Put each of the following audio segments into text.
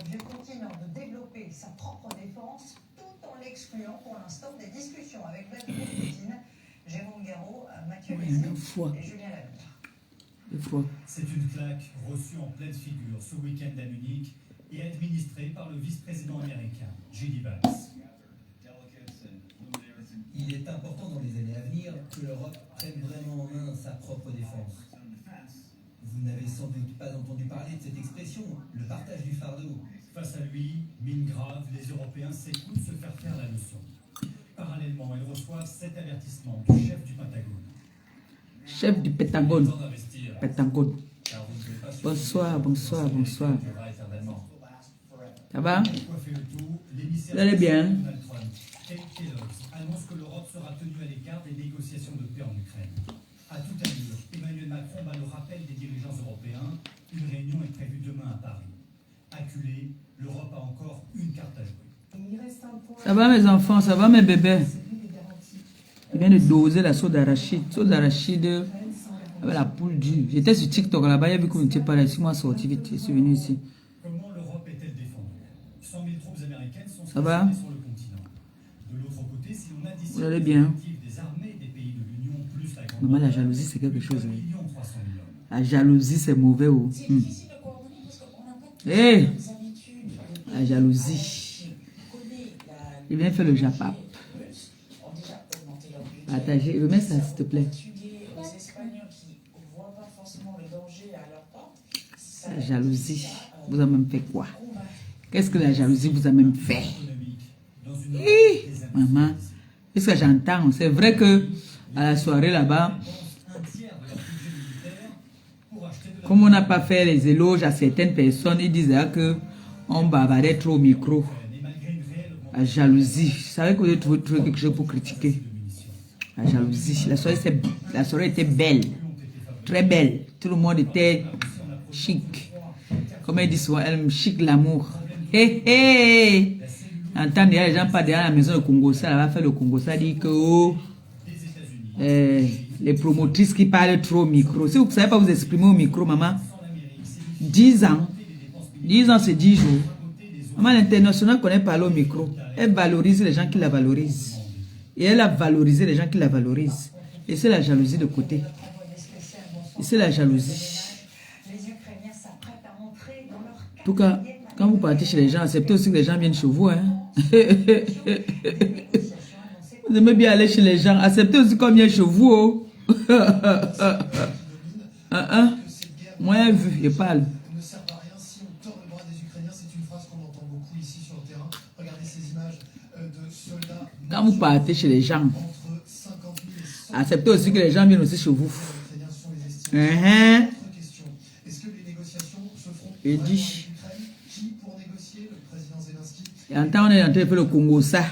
vieux continent de développer sa propre défense tout en l'excluant pour l'instant des discussions avec Vladimir Poutine, Jérôme Garot, Mathieu Lézé et Julien Laverne. C'est une claque reçue en pleine figure ce week-end à Munich et administrée par le vice-président américain, J.D. Vance. Il est important dans les années à venir que l'Europe prenne vraiment en main sa propre défense. Vous n'avez sans doute pas entendu parler de cette expression, le partage du fardeau. Face à lui, mine grave, les Européens s'écoutent se faire faire la leçon. Parallèlement, ils reçoivent 7 avertissements du chef du Pentagone. Chef du Pentagone. Pentagone. Bonsoir, bonsoir, bonsoir. Ça va? Vous allez bien? Kate Kellogg annonce que l'Europe sera tenue à l'écart des négociations de paix en Ukraine. À toute allure, Emmanuel Macron bat le rappel des dirigeants européens. Une réunion est prévue demain à Paris. Acculée, l'Europe a encore une carte à jouer. Ça va mes enfants, ça va mes bébés? Je viens de doser la sauce d'arachide. Sauce d'arachide avec la poule dure. J'étais sur TikTok là-bas, il y a vu qu'on n'était pas là. Si moi sorti vite, je suis venu ici. Comment l'Europe est-elle défendue? 100 000 troupes américaines sont ça va? Sur le continent. De l'autre côté, si on additionne vous allez bien? des armées des pays de l'Union plus la grande... Maman, la jalousie c'est quelque chose. La jalousie c'est mauvais. Oh. Hey! La jalousie. Il vient faire le japap. Partagez. Remets ça s'il te plaît. La jalousie vous a même fait quoi? Qu'est-ce que la jalousie vous a même fait? Maman, qu'est-ce que j'entends? C'est vrai que à la soirée là-bas, comme on n'a pas fait les éloges à certaines personnes, ils disaient que on bavardait trop au micro. La jalousie. Je savais que vous avez trouvé quelque chose pour critiquer. La jalousie. La soirée était belle. Très belle. Tout le monde était chic. Comme elle dit souvent, elle me chic l'amour. Hé hé! Entendre les gens pas derrière la maison de Congo, ça va faire le Congo, ça dit que oh, les promotrices qui parlent trop au micro. Si vous ne savez pas vous exprimer au micro, maman, 10 ans, 10 ans c'est 10 jours. Maman, l'international ne connaît pas au micro. Elle valorise les gens qui la valorisent. Et elle a valorisé les gens qui la valorisent. Et c'est la jalousie de côté. Et c'est la jalousie. En tout cas, quand vous partez chez les gens, acceptez aussi que les gens viennent chez vous. Hein? Vous aimez bien aller chez les gens. Acceptez aussi qu'on vient chez vous. Oh. Moi, vu, je parle. Quand vous partez chez les gens, acceptez aussi que les gens viennent aussi chez vous. Et dit. Et en temps, on est en train de faire le Congo ça.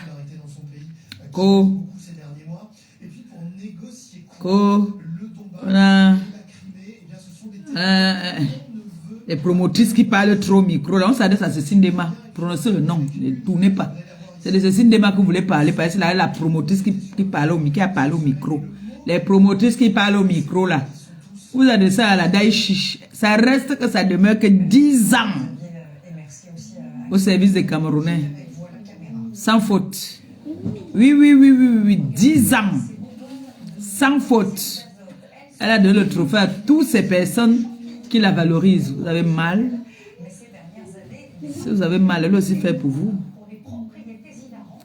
Les promotrices qui parlent trop au micro. Là, on s'adresse à Cécile Dema. Prononcez le nom. Ne tournez pas. C'est de Cécile Dema que vous voulez parler. Parce que là, la promotrice qui parle au micro, qui a parlé au micro. Les promotrices qui parlent au micro, là. Vous adressez à la Daïchiche. Ça reste que ça demeure que 10 ans. Au service des Camerounais. Sans faute. Oui. 10 ans. Sans faute. Elle a donné le trophée à toutes ces personnes qui la valorisent. Vous avez mal. Si vous avez mal, elle aussi fait pour vous.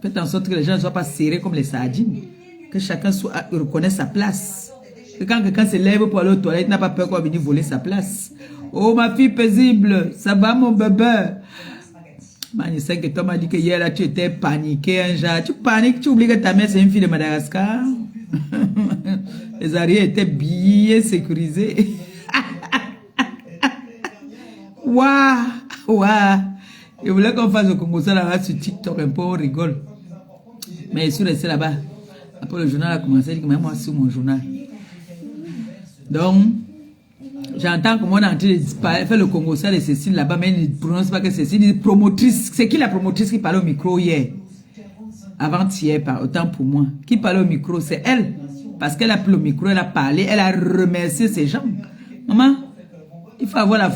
Faites en sorte que les gens ne soient pas serrés comme les sardines. Que chacun reconnaisse sa place. Que quand quelqu'un se lève pour aller aux toilettes, il n'a pas peur qu'on va venir voler sa place. Oh, ma fille paisible, ça va mon bébé? Man, je sais que toi m'as dit que hier là tu étais paniqué un genre. Tu paniques, tu oublies que ta mère c'est une fille de Madagascar. Les arrières étaient bien sécurisés. Waouh. Je voulais qu'on fasse le Congo ça là sur TikTok un peu, on rigole. Mais je suis resté là-bas. Après le journal a commencé, je dis que même moi sur mon journal. Donc, j'entends comment on est en train de faire le Congo ça de Cécile là-bas, mais il ne prononce pas que Cécile, il dit promotrice. C'est qui la promotrice qui parlait au micro hier? Avant-hier, autant pour moi. Qui parlait au micro? C'est elle. Parce qu'elle a pris le micro, elle a parlé, elle a remercié ces gens. Maman, il faut avoir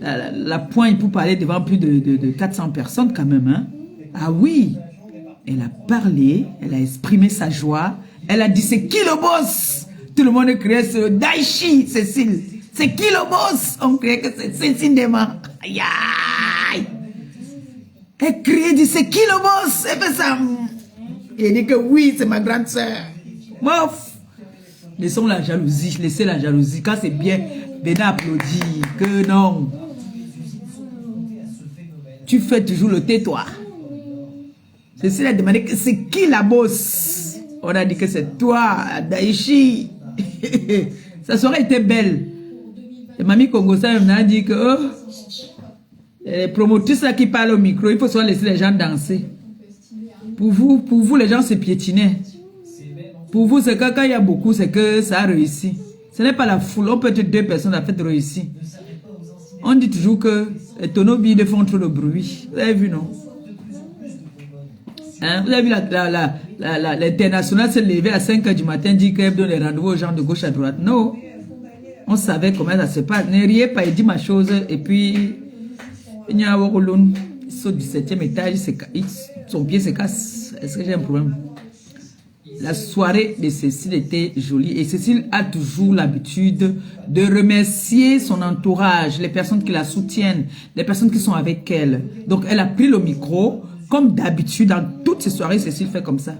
la poigne pour parler devant plus de 400 personnes quand même. Hein? Ah oui, elle a parlé, elle a exprimé sa joie. Elle a dit, c'est qui le boss? Tout le monde criait sur Daichi, Cécile. C'est qui le boss? On criait que c'est Cécile Ndema. Aïe, aïe. Elle criait, dit, c'est qui le boss? Elle fait ça. Et elle dit que oui, c'est ma grande soeur. Mouf. Laissons la jalousie, laissez la jalousie. Quand c'est bien, venez applaudir. Que non. Tu fais toujours le tais-toi. Cécile a demandé que c'est qui la bosse. On a dit que c'est toi, Daichi. Ça aurait été belle. Et Mamie Congosa m'a dit que les promotrices là qui parlent au micro, il faut soit laisser les gens danser. Pour vous les gens se piétinaient. Pour vous, c'est que quand il y a beaucoup, c'est que ça a réussi. Ce n'est pas la foule. On peut être 2 personnes à faire réussir. On dit toujours que les tonneaux billes font trop de bruit. Vous avez vu, non? Hein? Vous avez vu l'international se lever à 5 h du matin, dit qu'elle donne les rendez-vous aux gens de gauche à droite. Non. On savait comment ça se passe. Ne riez pas, il dit ma chose. Et puis, il y a un il saute du 7e étage, son pied se casse. Est-ce que j'ai un problème? La soirée de Cécile était jolie. Et Cécile a toujours l'habitude de remercier son entourage, les personnes qui la soutiennent, les personnes qui sont avec elle. Donc, elle a pris le micro. Comme d'habitude, dans toutes ces soirées, Cécile fait comme ça.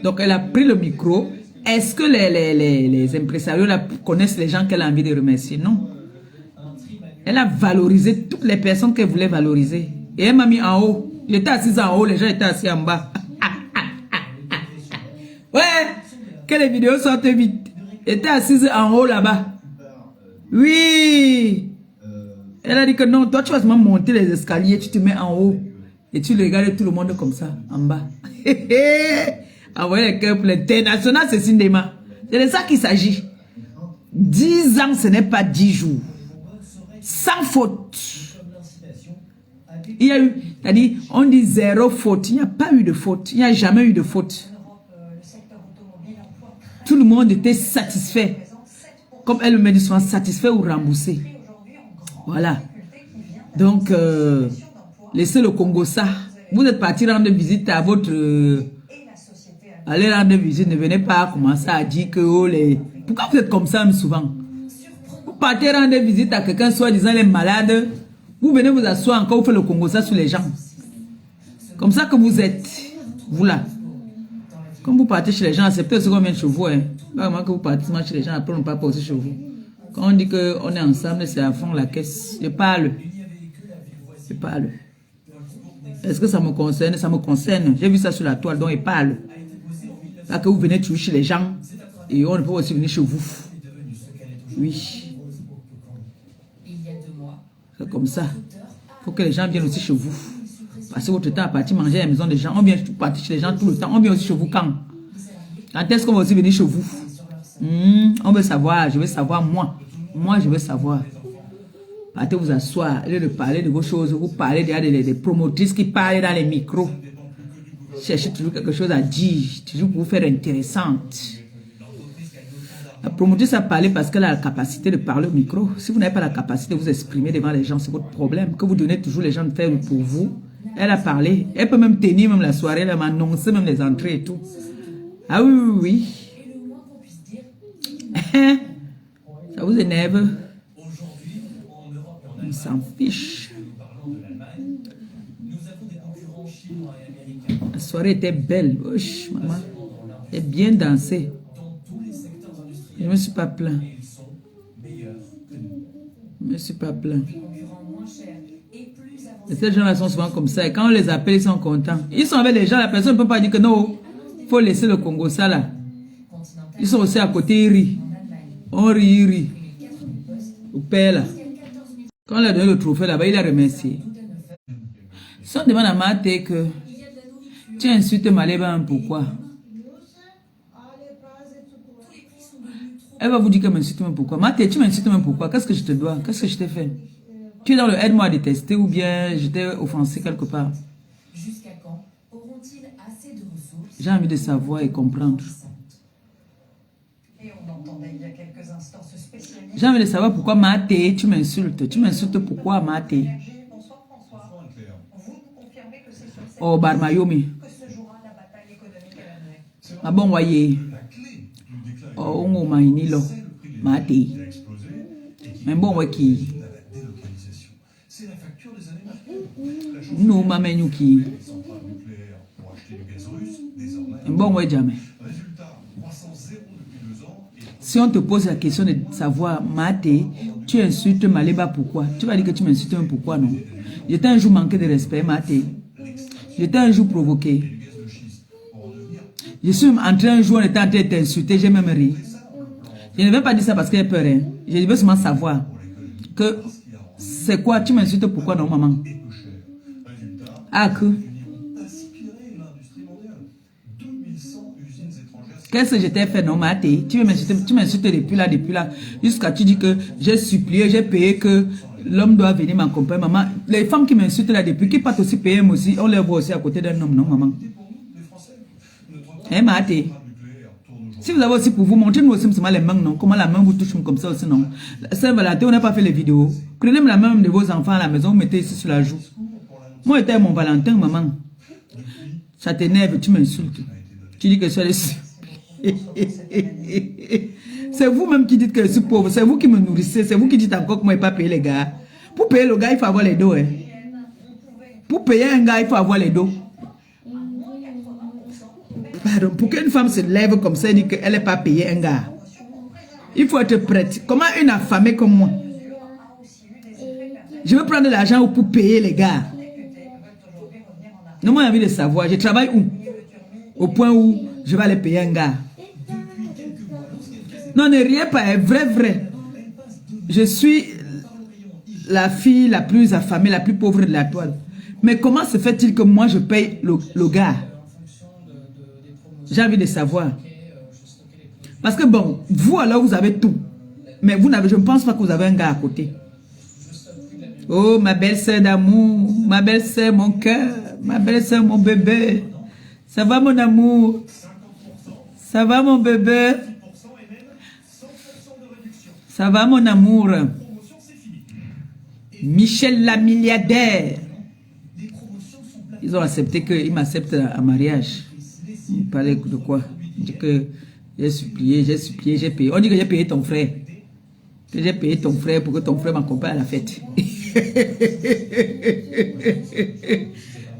Donc, elle a pris le micro. Est-ce que les impresarios là, connaissent les gens qu'elle a envie de remercier? Non. Elle a valorisé toutes les personnes qu'elle voulait valoriser. Et elle m'a mis en haut. J'étais assise en haut, les gens étaient assis en bas. Ouais, que les vidéos sortent vite. J'étais assise en haut là-bas. Oui. Elle a dit que non, toi tu vas seulement monter les escaliers, tu te mets en haut. Et tu regardes tout le monde comme ça, en bas. Envoyez les cœurs pour l'international, c'est Ndema. C'est de ça qu'il s'agit. 10 ans, ce n'est pas 10 jours. Sans faute. Il y a eu, c'est-à-dire, on dit 0 faute. Il n'y a pas eu de faute. Il n'y a jamais eu de faute. Tout le monde était satisfait. Comme elle me dit souvent, satisfait ou remboursé. Voilà. Donc, laissez le Congo ça. Vous êtes parti rendre visite à votre... allez rendre visite, ne venez pas commencer à dire que... Oh, pourquoi vous êtes comme ça souvent? Vous partez rendre visite à quelqu'un, soi-disant les malades. Vous venez vous asseoir encore, vous faites le Congo ça sur les gens. Comme ça que vous êtes. Vous là. Quand vous partez chez les gens, c'est peut-être combien de chez vous. Hein. Pas vraiment que vous partez chez les gens, après on ne part pas aussi chez vous. Quand on dit qu'on est ensemble, c'est à fond la caisse. Je parle. Je parle. Est-ce que ça me concerne? Ça me concerne. J'ai vu ça sur la toile, donc il parle. Là que vous venez toujours chez les gens, et on peut aussi venir chez vous. Oui. C'est comme ça. Il faut que les gens viennent aussi chez vous. Passez votre temps à partir manger à la maison des gens. On vient partir chez les gens tout le temps. On vient aussi chez vous quand? Quand est-ce qu'on va aussi venir chez vous? On veut savoir. Je veux savoir, moi. Moi, je veux savoir. Partez vous asseoir, au lieu de parler de vos choses, vous parlez des promotrices qui parlent dans les micros. Cherchez toujours quelque chose à dire, toujours pour vous faire intéressante. La promotrice a parlé parce qu'elle a la capacité de parler au micro. Si vous n'avez pas la capacité de vous exprimer devant les gens, c'est votre problème. Que vous donnez toujours les gens de faire pour vous. Elle a parlé. Elle peut même tenir même la soirée, elle m'a annoncé même les entrées et tout. Ah oui, oui, oui. Ça vous énerve? On s'en fiche. La soirée était belle. Ouf, maman. Elle a bien dansé. Je ne me suis pas plaint. Je ne me suis pas plaint. Et ces gens-là sont souvent comme ça. Et quand on les appelle, ils sont contents. Ils sont avec les gens. La personne ne peut pas dire que non, il faut laisser le Congo ça là. Ils sont aussi à côté, ils rient. On rit, ils rient. Au père là. Quand on a donné le trophée là-bas, il a remercié. Si on demande à Marthe que tu insultes Maléba, pourquoi? Elle va vous dire qu'elle m'insulte même pourquoi. Marthe, tu m'insultes même pourquoi? Qu'est-ce que je te dois? Qu'est-ce que je t'ai fait? Tu es dans le aide-moi à détester ou bien je t'ai offensé quelque part? Jusqu'à quand auront-ils assez de ressources? J'ai envie de savoir et comprendre. Et on entendait il y a quelques instants ce spécialiste. J'ai envie de savoir pourquoi Maté, tu m'insultes. Tu m'insultes pourquoi Maté? Bonsoir François. Vous nous confirmez que c'est sur cette Oh, Barmayomi. que se jouera la bataille économique à l'avenir. Ah bon, voyez. Oh, on m'a ini lo. Maté. Mais bon, ouais, qui? C'est la facture des années Merkel. Nous, ma menu qui? Les centrales nucléaires pour acheter du gaz russe, désormais. Bon, ouais, jamais. Résultat, croissance zéro depuis 2 ans. Et Si on te pose la question de savoir, Maté, tu insultes Maléba pourquoi? Tu vas dire que tu m'insultes un pourquoi, non? J'étais un jour manqué de respect, Maté. J'étais un jour provoqué. du gaz de schiste. Pour en devenir Je suis entré un jour, on était en train de t'insulter, j'ai même ri. Je ne vais pas dire ça parce qu'il y a peur. Hein. Je veux seulement savoir que c'est quoi, tu m'insultes pourquoi, non, maman? peu cher. Résultat, Ah, que? aspirer l'industrie mondiale. 2100 usines étrangères. Qu'est-ce que je t'ai fait, non, Maté? Tu m'insultes depuis là, jusqu'à tu dis que j'ai supplié, j'ai payé que l'homme doit venir m'accompagner, maman. Les femmes qui m'insultent là depuis, qui partent aussi payer, moi aussi, on les voit aussi à côté d'un homme, non, maman? Hein, Maté? Si vous avez aussi pour vous, montrez-nous aussi les mains, non? Comment la main vous touche comme ça aussi, non? Saint-Valentin, on n'a pas fait les vidéos. Prenez la main de vos enfants à la maison, vous mettez ici sur la joue. Moi, j'étais mon Valentin, maman. Ça t'énerve, tu m'insultes. Tu dis que je suis c'est vous-même qui dites que je suis pauvre. C'est vous qui me nourrissez. C'est vous qui dites encore que moi, je n'ai pas payé les gars. Pour payer le gars, il faut avoir les dos. Hein. Pour payer un gars, il faut avoir les dos. Pardon, pour qu'une femme se lève comme ça et dit qu'elle n'est pas payée un gars, il faut être prête. Comment une affamée comme moi? Je veux prendre l'argent pour payer les gars. Non, moi j'ai envie de savoir, je travaille où? Au point où je vais aller payer un gars. Non, ne riez pas, vrai. Je suis la fille la plus affamée, la plus pauvre de la toile. Mais comment se fait-il que moi je paye le gars? J'ai envie de savoir. Parce que bon, vous alors vous avez tout. Mais vous n'avez, je ne pense pas que vous avez un gars à côté. Oh, ma belle-sœur d'amour, ma belle-sœur, mon cœur, ma belle-sœur, mon bébé. Ça va mon amour? Ça va mon bébé? Ça va mon amour? Michel la milliardaire. Ils ont accepté qu'il m'accepte en mariage. Il parlait de quoi? Il dit que j'ai supplié, j'ai payé. On dit que j'ai payé ton frère. Que j'ai payé ton frère pour que ton frère m'accompagne à la fête.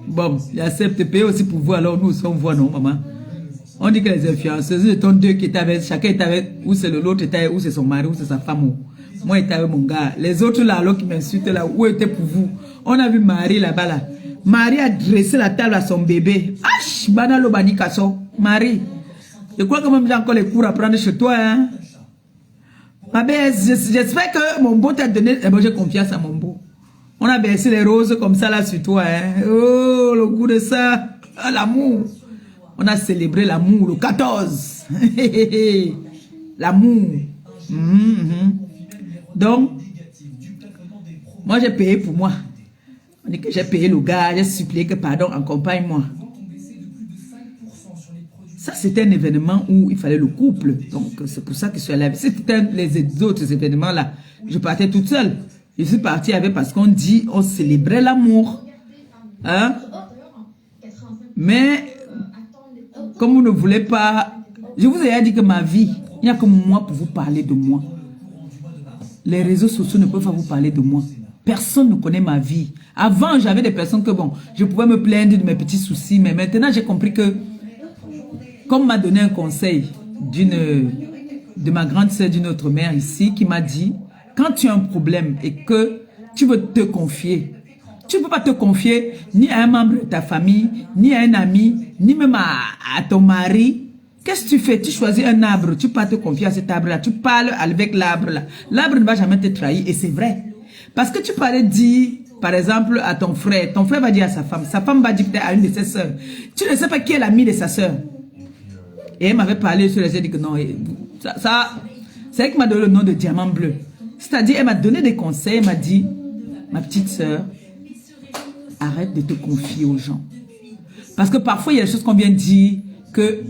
Bon, j'accepte payer aussi pour vous, alors nous aussi on voit, non, maman? On dit que les influenceuses, étant deux qui étaient avec, chacun était avec, ou c'est l'autre était, ou c'est son mari, ou c'est sa femme. Moi, j'étais avec mon gars. Les autres là, alors qui m'insultent là, où était pour vous? On a vu Marie là-bas là. Marie a dressé la table à son bébé. Ach, banalo banikaso. Marie, je crois que même j'ai encore les cours à prendre chez toi, hein? Ma belle, j'espère que mon beau t'a donné. Eh ben, j'ai confiance à mon beau. On a baissé les roses comme ça là sur toi, hein? Oh, le goût de ça. Ah, l'amour. On a célébré l'amour le 14. L'amour. Donc, moi j'ai payé pour moi. On dit que j'ai payé le gars, j'ai supplié que pardon, accompagne-moi. Ça, c'était un événement où il fallait le couple. Donc, c'est pour ça que je suis allée. C'était les autres événements-là. Je partais toute seule. Je suis partie avec parce qu'on dit, on célébrait l'amour. Hein? Mais, comme vous ne voulez pas, je vous ai dit que ma vie, il n'y a que moi pour vous parler de moi. Les réseaux sociaux ne peuvent pas vous parler de moi. Personne ne connaît ma vie. Avant, j'avais des personnes que, bon, je pouvais me plaindre de mes petits soucis, mais maintenant, j'ai compris que, comme m'a donné un conseil de ma grande sœur d'une autre mère ici, qui m'a dit, quand tu as un problème et que tu veux te confier, tu ne peux pas te confier ni à un membre de ta famille, ni à un ami, ni même à ton mari. Qu'est-ce que tu fais? Tu choisis un arbre, tu peux pas te confier à cet arbre-là, tu parles avec l'arbre-là. L'arbre ne va jamais te trahir et c'est vrai. Parce que tu parlais dire, par exemple, à ton frère va dire à sa femme va dire peut-être à une de ses soeurs. Tu ne sais pas qui est l'ami de sa soeur. Et elle m'avait parlé sur les dit que non, c'est elle qui m'a donné le nom de diamant bleu. C'est-à-dire, elle m'a donné des conseils, elle m'a dit, ma petite soeur, arrête de te confier aux gens. Parce que parfois, il y a des choses qu'on vient dire que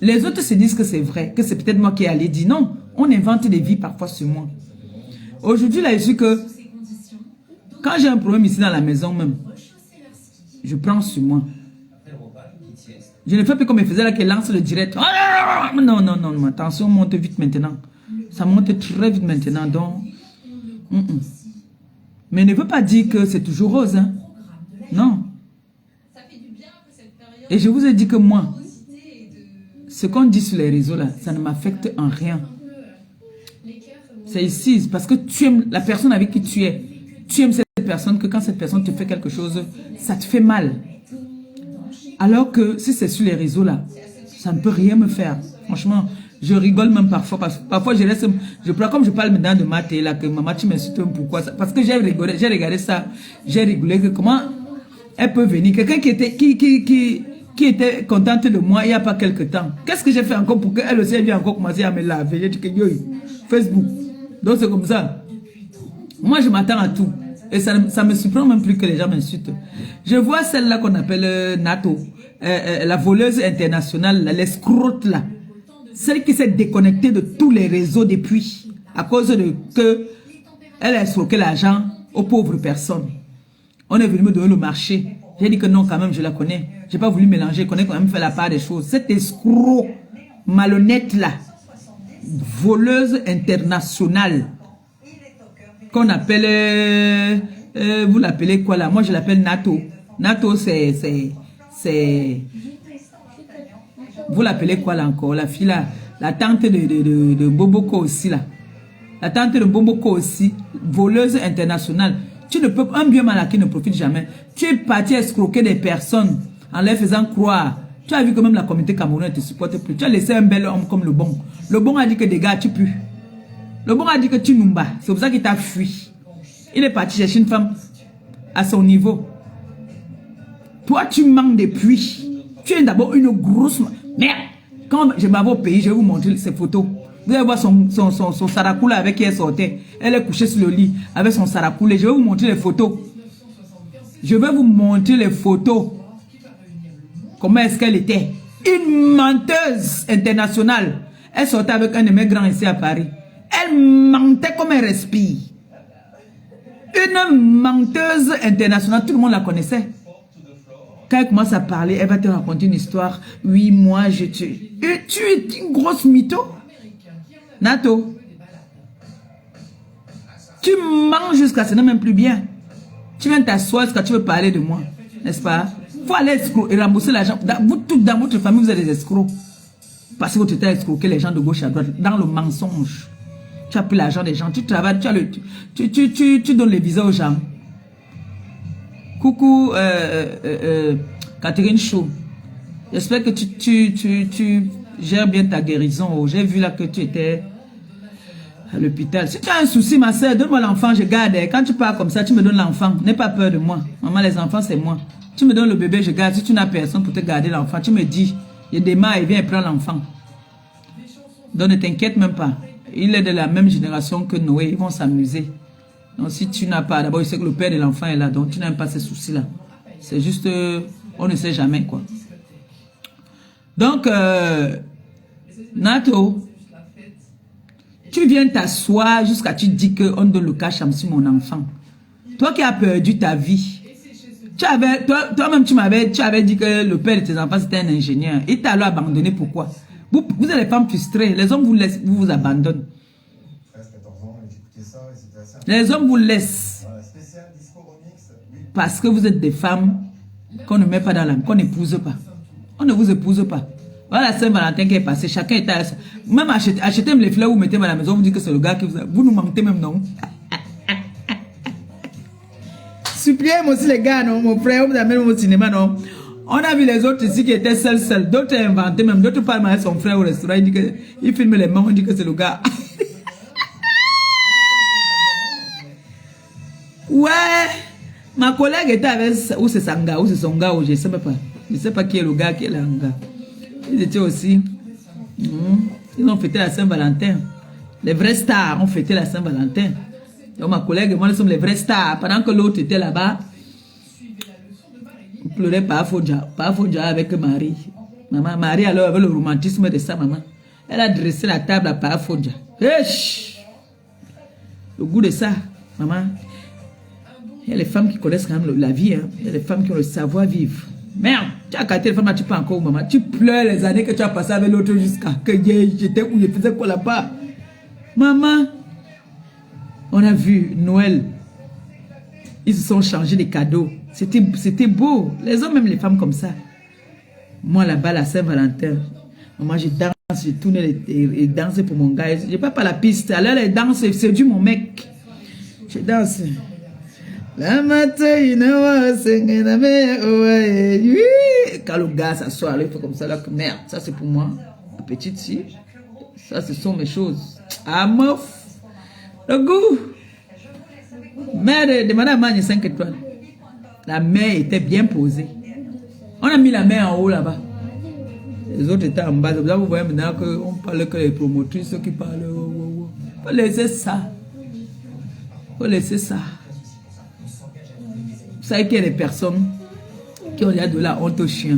les autres se disent que c'est vrai, que c'est peut-être moi qui ai allé dire. Non, On invente des vies parfois sur moi. Aujourd'hui, là, je suis que quand j'ai un problème ici dans la maison même, je prends sur moi. Je ne fais plus comme il faisait là, qu'il lance le direct. Non, non, non, ma tension monte vite maintenant. Ça monte très vite maintenant, donc... Mais ne veut pas dire que c'est toujours rose, hein. Non. Et je vous ai dit que moi, ce qu'on dit sur les réseaux là, ça ne m'affecte en rien. C'est ici, parce que tu aimes la personne avec qui tu es. Tu aimes cette personne, que quand cette personne te fait quelque chose, ça te fait mal. Alors que si c'est sur les réseaux là, ça ne peut rien me faire. Franchement, je rigole même parfois. Parfois, je pleure comme je parle maintenant de Mathé là, que maman, tu m'insultes pourquoi ça. Parce que j'ai regardé ça, j'ai rigolé que comment elle peut venir. Quelqu'un qui était contente de moi il n'y a pas quelque temps. Qu'est-ce que j'ai fait encore pour qu'elle aussi vienne encore commencer à me laver? J'ai dit que yo, Facebook. Donc c'est comme ça. Moi, je m'attends à tout. Et ça me surprend même plus que les gens m'insultent. Je vois celle-là qu'on appelle NATO, la voleuse internationale, l'escroute là. Celle qui s'est déconnectée de tous les réseaux depuis, à cause de que elle a escroqué l'argent aux pauvres personnes. On est venu me donner le marché. J'ai dit que non, quand même, je la connais. J'ai pas voulu mélanger, je connais quand même fait la part des choses. Cette escroc malhonnête là, voleuse internationale, qu'on appelle, vous l'appelez quoi là? Moi je l'appelle NATO. NATO c'est, vous l'appelez quoi là encore? La fille là, la tante de Boboko aussi là. La tante de Boboko aussi, voleuse internationale. Tu ne peux, un bien mal acquis ne profite jamais. Tu es parti escroquer des personnes en leur faisant croire. Tu as vu que même la communauté camerounaise ne te supporte plus. Tu as laissé un bel homme comme le bon. Le bon a dit que des gars, tu pues. Le bon a dit que tu n'oumbas. C'est pour ça qu'il t'a fui. Il est parti chercher une femme à son niveau. Toi, tu manques de puits. Tu es d'abord une grosse... Merde. Quand je m'en vais au pays, je vais vous montrer ces photos. Vous allez voir son sarakoula avec qui elle sortait. Elle est couchée sur le lit avec son sarakoulé. Je vais vous montrer les photos. Je vais vous montrer les photos. Comment est-ce qu'elle était? Une menteuse internationale. Elle sortait avec un de mes grands ici à Paris. Elle mentait comme elle respire. Une menteuse internationale, tout le monde la connaissait. Quand elle commence à parler, elle va te raconter une histoire. Oui, moi, je tue. Et tu es une grosse mytho. Nato. Tu manges jusqu'à ce n'est même plus bien. Tu viens t'asseoir jusqu'à tu veux parler de moi. N'est-ce pas? Il faut aller escroquer et rembourser l'argent. Dans votre famille, vous êtes des escrocs. Parce que vous t'êtes escroqué les gens de gauche à droite. Dans le mensonge. Tu as pris l'argent des gens. Tu travailles, tu donnes les visas aux gens. Coucou, Catherine Chou. J'espère que tu gères bien ta guérison. J'ai vu là que tu étais à l'hôpital. Si tu as un souci, ma soeur, donne-moi l'enfant, je garde. Quand tu pars comme ça, tu me donnes l'enfant. N'aie pas peur de moi. Maman, les enfants, c'est moi. Tu me donnes le bébé, je garde. Si tu n'as personne pour te garder l'enfant, tu me dis. Il démarre et vient et prend l'enfant. Donc ne t'inquiète même pas. Il est de la même génération que Noé. Ils vont s'amuser. Donc si tu n'as pas, d'abord, il sait que le père de l'enfant est là. Donc tu n'as pas ces soucis-là. C'est juste, on ne sait jamais quoi. Donc, Nato, tu viens t'asseoir jusqu'à tu dis qu'on donne le cash à mon enfant. Toi qui as perdu ta vie. Toi-même, tu avais dit que le père de tes enfants c'était un ingénieur. Il t'a alors abandonné, pourquoi? Vous êtes les femmes frustrées. Les hommes vous abandonnent. Les hommes vous laissent. Parce que vous êtes des femmes qu'on ne met pas dans l'âme, qu'on n'épouse pas. On ne vous épouse pas. Voilà la Saint-Valentin qui est passée. Chacun est à la... Même achetez les fleurs, vous mettez à la maison, vous dites que c'est le gars qui vous a... Vous nous mentez même, non? Suppliez-moi aussi les gars, non? Mon frère, vous amène au cinéma, non? On a vu les autres ici qui étaient seuls. D'autres inventés même. D'autres parlent avec son frère au restaurant. Il filme les mains, on dit que c'est le gars. Ouais. Ma collègue était avec... Où c'est son gars, ou je ne sais pas. Je ne sais pas qui est le gars, qui est le gars. Ils étaient aussi... Ils ont fêté la Saint-Valentin. Les vrais stars ont fêté la Saint-Valentin. Donc ma collègue et moi, nous sommes les vrais stars. Pendant que l'autre était là-bas, on pleurait par Fodja avec Marie. Maman, Marie alors avait le romantisme de sa maman. Elle a dressé la table à Fodja. Le goût de ça, maman. Il y a les femmes qui connaissent quand même la vie. Hein. Il y a les femmes qui ont le savoir-vivre. Merde, tu as gâté les femmes, tu peux encore, maman. Tu pleures les années que tu as passées avec l'autre jusqu'à que j'étais où je faisais quoi là-bas. Maman, on a vu Noël. Ils se sont changés des cadeaux. C'était beau. Les hommes, même les femmes comme ça. Moi, là-bas, la Saint-Valentin, maman, je danse, je tourne et danse pour mon gars. Je pas la piste. Alors, les danses, c'est du mon mec. Je danse. La matin, quand le gars s'assoit, il fait comme ça, là, que merde, ça c'est pour moi. La petite fille, ça ce sont mes choses. Ah, meuf, le goût. Mère de madame Magne 5 étoiles. La mer était bien posée. On a mis la mer en haut là-bas. Les autres étaient en bas. Là, vous voyez maintenant qu'on parle que les promotrices qui parlent. Faut laisser ça. Faut laisser ça. Vous savez qu'il y a des personnes qui ont de la honte aux chiens.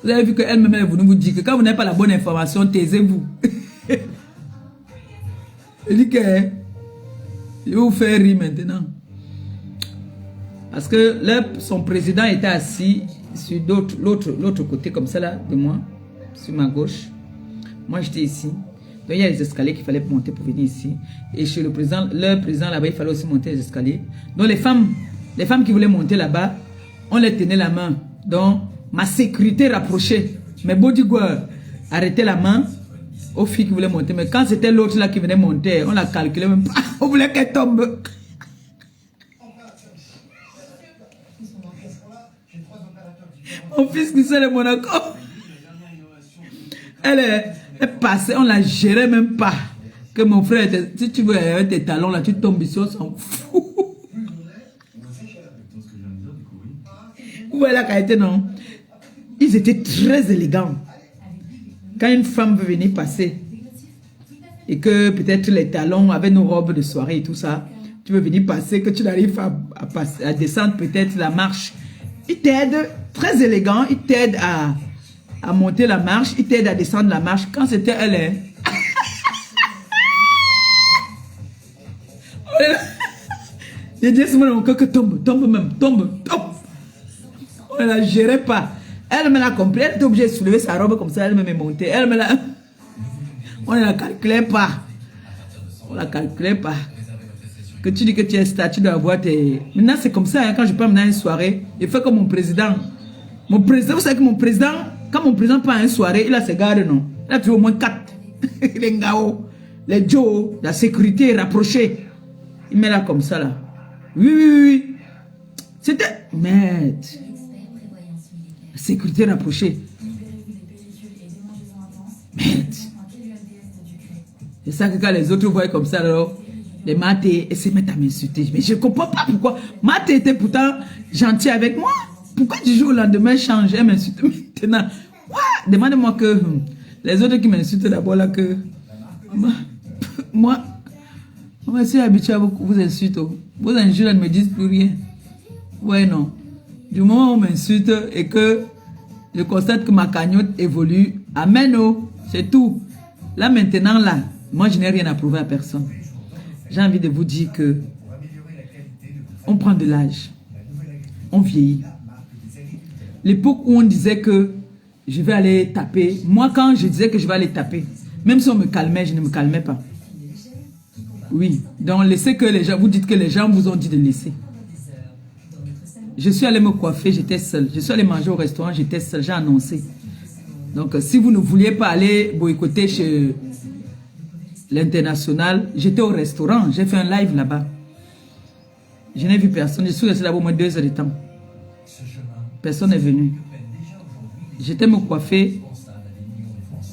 Vous avez vu qu'elle-même est venue vous dire que quand vous n'avez pas la bonne information, taisez-vous. Elle dit que je vais vous faire rire maintenant. Parce que son président était assis sur l'autre côté comme ça là de moi, sur ma gauche. Moi j'étais ici. Donc il y a les escaliers qu'il fallait monter pour venir ici. Et chez le président là-bas, il fallait aussi monter les escaliers. Donc les femmes qui voulaient monter là-bas, on les tenait la main. Donc, ma sécurité rapprochée. Mes bodyguards arrêtaient la main aux filles qui voulaient monter. Mais quand c'était l'autre là qui venait monter, on la calculait même pas. On voulait qu'elle tombe. Mon fils qui sait le Monaco. Elle passait, on la gérait même pas. Que mon frère, si tu veux avec tes talons là, tu tombes ici, on s'en fout. Où est la qualité, non? Ils étaient très élégants. Quand une femme veut venir passer et que peut-être les talons avec nos robes de soirée et tout ça, tu veux venir passer, que tu n'arrives à descendre peut-être la marche, ils t'aident, très élégant, ils t'aident à monter la marche, ils t'aident à descendre la marche. Quand c'était elle, j'ai dit à mon cœur que tombe. On ne la gérait pas. Elle me l'a compris. Elle était obligée de soulever sa robe comme ça. Elle me montait. On ne la calculait pas. On ne la calculait pas. Que tu dis que tu es star, tu dois avoir tes... Maintenant, c'est comme ça. Hein, quand je pars maintenant à une soirée, je fais comme mon président. Mon président, vous savez que mon président, quand mon président part à une soirée, il a ses gardes, non? Il a toujours au moins 4. Les Ngao, les Joe, la sécurité rapprochée. Il met là comme ça, là. Oui. C'était... Merde. Sécurité rapprochée. Merde. C'est ça que quand les autres voient comme ça, alors, les matés, et se mettent à m'insulter. Mais je ne comprends pas pourquoi. Maté était pourtant gentil avec moi. Pourquoi du jour au lendemain change et m'insulte maintenant? Ouais, demandez-moi que les autres qui m'insultent d'abord là que... Moi, je suis habitué à vous insulter. Vos injures ne me disent plus rien. Ouais, non. Du moment où on m'insulte et que je constate que ma cagnotte évolue, amen, oh, c'est tout. Là, maintenant, là, moi, je n'ai rien à prouver à personne. J'ai envie de vous dire que on prend de l'âge. On vieillit. L'époque où on disait que je vais aller taper, moi, quand je disais que je vais aller taper, même si on me calmait, je ne me calmais pas. Oui, donc laissez que les gens, vous dites que les gens vous ont dit de laisser. Je suis allé me coiffer, j'étais seule. Je suis allé manger au restaurant, j'étais seule, j'ai annoncé. Donc, si vous ne vouliez pas aller boycotter chez l'International, j'étais au restaurant, j'ai fait un live là-bas. Je n'ai vu personne, je suis resté là-bas au moins 2 heures de temps. Personne n'est venu. J'étais me coiffer.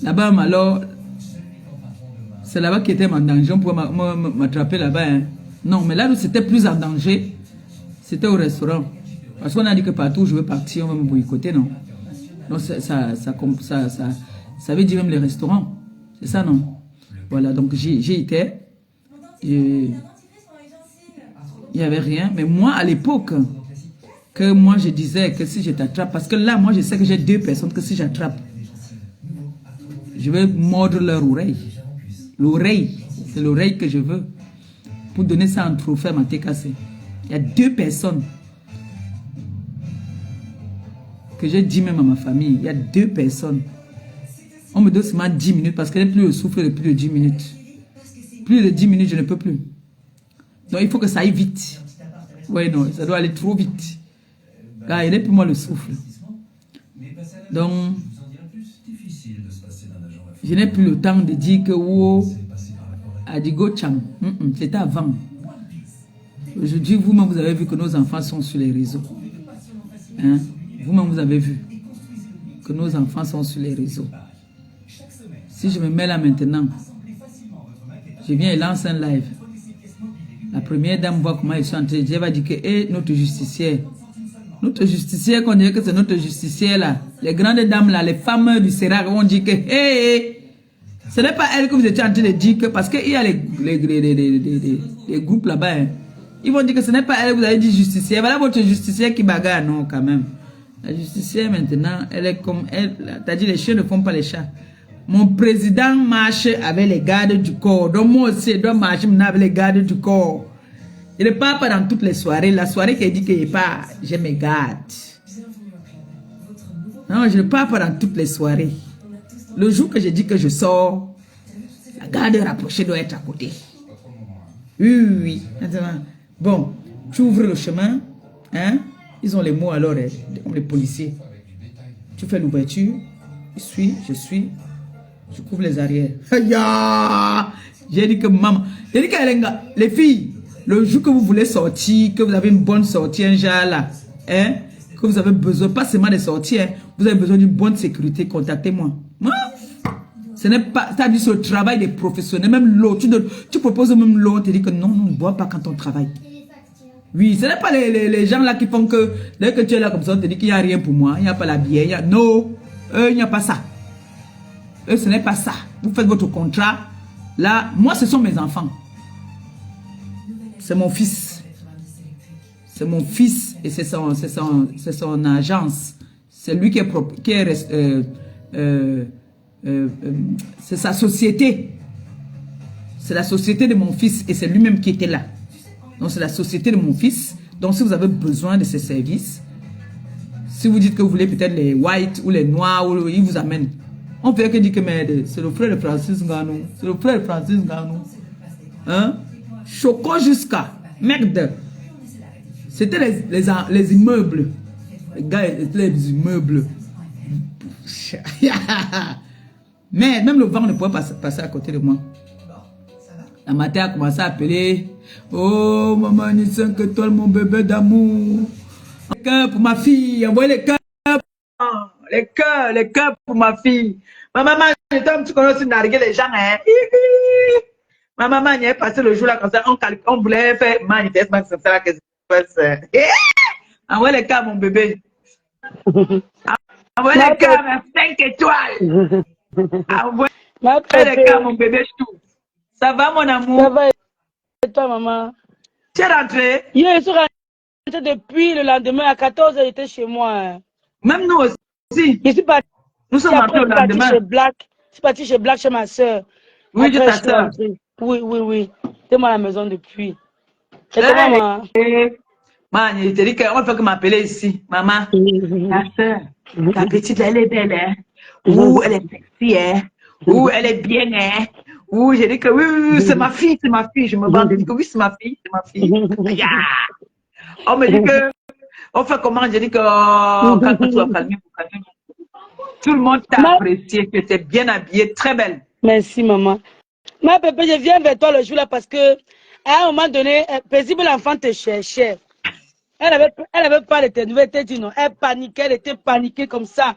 Là-bas, alors, c'est là-bas qui était en danger, on pouvait m'attraper là-bas. Hein. Non, mais là où c'était plus en danger, c'était au restaurant. Parce qu'on a dit que partout où je veux partir, on va me boycotter, non? Donc ça veut dire même les restaurants. C'est ça, non? Voilà, donc j'y étais. Il n'y avait rien. Mais moi, à l'époque, que moi je disais que si je t'attrape, parce que là, moi je sais que j'ai 2 personnes que si j'attrape, je vais mordre leur oreille. L'oreille. C'est l'oreille que je veux. Pour donner ça en trophée à ma TKC. Il y a 2 personnes que j'ai dit même à ma famille. Il y a 2 personnes. On me donne seulement 10 minutes parce qu'elle n'est plus au souffle de plus de 10 minutes. Plus de 10 minutes, je ne peux plus. Donc il faut que ça aille vite. Oui, non, ça doit aller trop vite. Car il n'est plus moi le souffle. Donc, je n'ai plus le temps de dire que wow, Adigo Cham. C'était avant. Aujourd'hui, vous-même, vous avez vu que nos enfants sont sur les réseaux. Hein? Vous-même, vous avez vu que nos enfants sont sur les réseaux. Si je me mets là maintenant, je viens et lance un live. La première dame voit comment ils sont entrés. Elle va dire que notre justicière, qu'on dirait que c'est notre justicière là. Les grandes dames là, les femmes du Sérac vont dire que ce n'est pas elle que vous étiez en train de dire que parce qu'il y a les groupes là-bas. Hein. Ils vont dire que ce n'est pas elle que vous avez dit justicière. Voilà votre justicière qui bagarre. Non, quand même. La justicière maintenant, elle est comme elle. T'as dit les chiens ne font pas les chats. Mon président marche avec les gardes du corps. Donc moi aussi, je dois marcher avec les gardes du corps. Je ne pars pas dans toutes les soirées. La soirée qui dit que je pars, je me garde. Non, je ne pars pas dans toutes les soirées. Le jour que je dis que je sors, la garde rapprochée doit être à côté. Oui. Maintenant, bon, tu ouvres le chemin. Hein? Ils ont les mots alors, les policiers. Tu fais l'ouverture. Je suis. Je couvre les arrières. J'ai dit que maman, j'ai dit que les filles, le jour que vous voulez sortir, que vous avez une bonne sortie, un genre là, hein, que vous avez besoin, pas seulement de sortir, hein, vous avez besoin d'une bonne sécurité, contactez-moi. Ce n'est pas, ça dit sur le travail des professionnels, même l'eau, tu proposes même l'eau, on te dit que non, on ne boit pas quand on travaille. Oui, ce n'est pas les gens là qui font que, dès que tu es là comme ça, on te dit qu'il n'y a rien pour moi, il n'y a pas la bière, non, il n'y a pas ça. Ce n'est pas ça. Vous faites votre contrat. Là, moi, ce sont mes enfants. C'est mon fils. C'est mon fils et c'est son agence. C'est lui qui est c'est sa société. C'est la société de mon fils et c'est lui-même qui était là. Donc, c'est la société de mon fils. Donc, si vous avez besoin de ces services, si vous dites que vous voulez peut-être les whites ou les noirs, ils vous amènent. On fait que dire que c'est le frère de Francis Ngannou. C'est le frère de Francis Ngannou. Hein? Choco jusqu'à merde. C'était les immeubles. Les gars étaient les immeubles. Mais même le vent ne pouvait pas passer à côté de moi. La matin a commencé à appeler. Oh maman, il sent que toi mon bébé d'amour. Les cœurs pour ma fille. Envoyez les cœurs. Les cœurs pour ma fille. Ma maman, tu connais aussi narguer les gens, hein. Ma maman y est passée le jour là comme ça, on voulait faire manifestement comme ça que c'est. Envoyez les cœurs, mon bébé. Envoyez les cœurs, 5 étoiles. Envoyez les cœurs, mon bébé chou. Ça va, mon amour? Ça va, et toi, maman? Tu es rentrée? Hier, je suis rentrée depuis le lendemain à 14 h, j'étais chez moi. Même nous aussi. Je suis partie. Nous sommes rentrés le lendemain. Je suis partie chez Black, chez ma soeur. Oui, je t'assure. Oui. T'es moi à la maison depuis. C'est comment, maman? Il te dit qu'on fait que m'appeler ici. Maman, ta soeur, ta petite, elle est belle, hein? Ou elle est sexy, hein? Ou elle est bien, hein? Ou j'ai dit que oui, c'est ma fille, c'est ma fille. Je me bande, je dis que oui, c'est ma fille, c'est ma fille. On me dit que, on fait comment? J'ai dit que quand tu vas calmer, tout le monde t'a apprécié, que tu es bien habillée, très belle. Merci, maman. Ma bébé, je viens vers toi le jour là parce que, à un moment donné, paisible l'enfant te cherchait. Elle avait pas de tes nouvelles, elle dit non. Elle paniquait, elle était paniquée comme ça.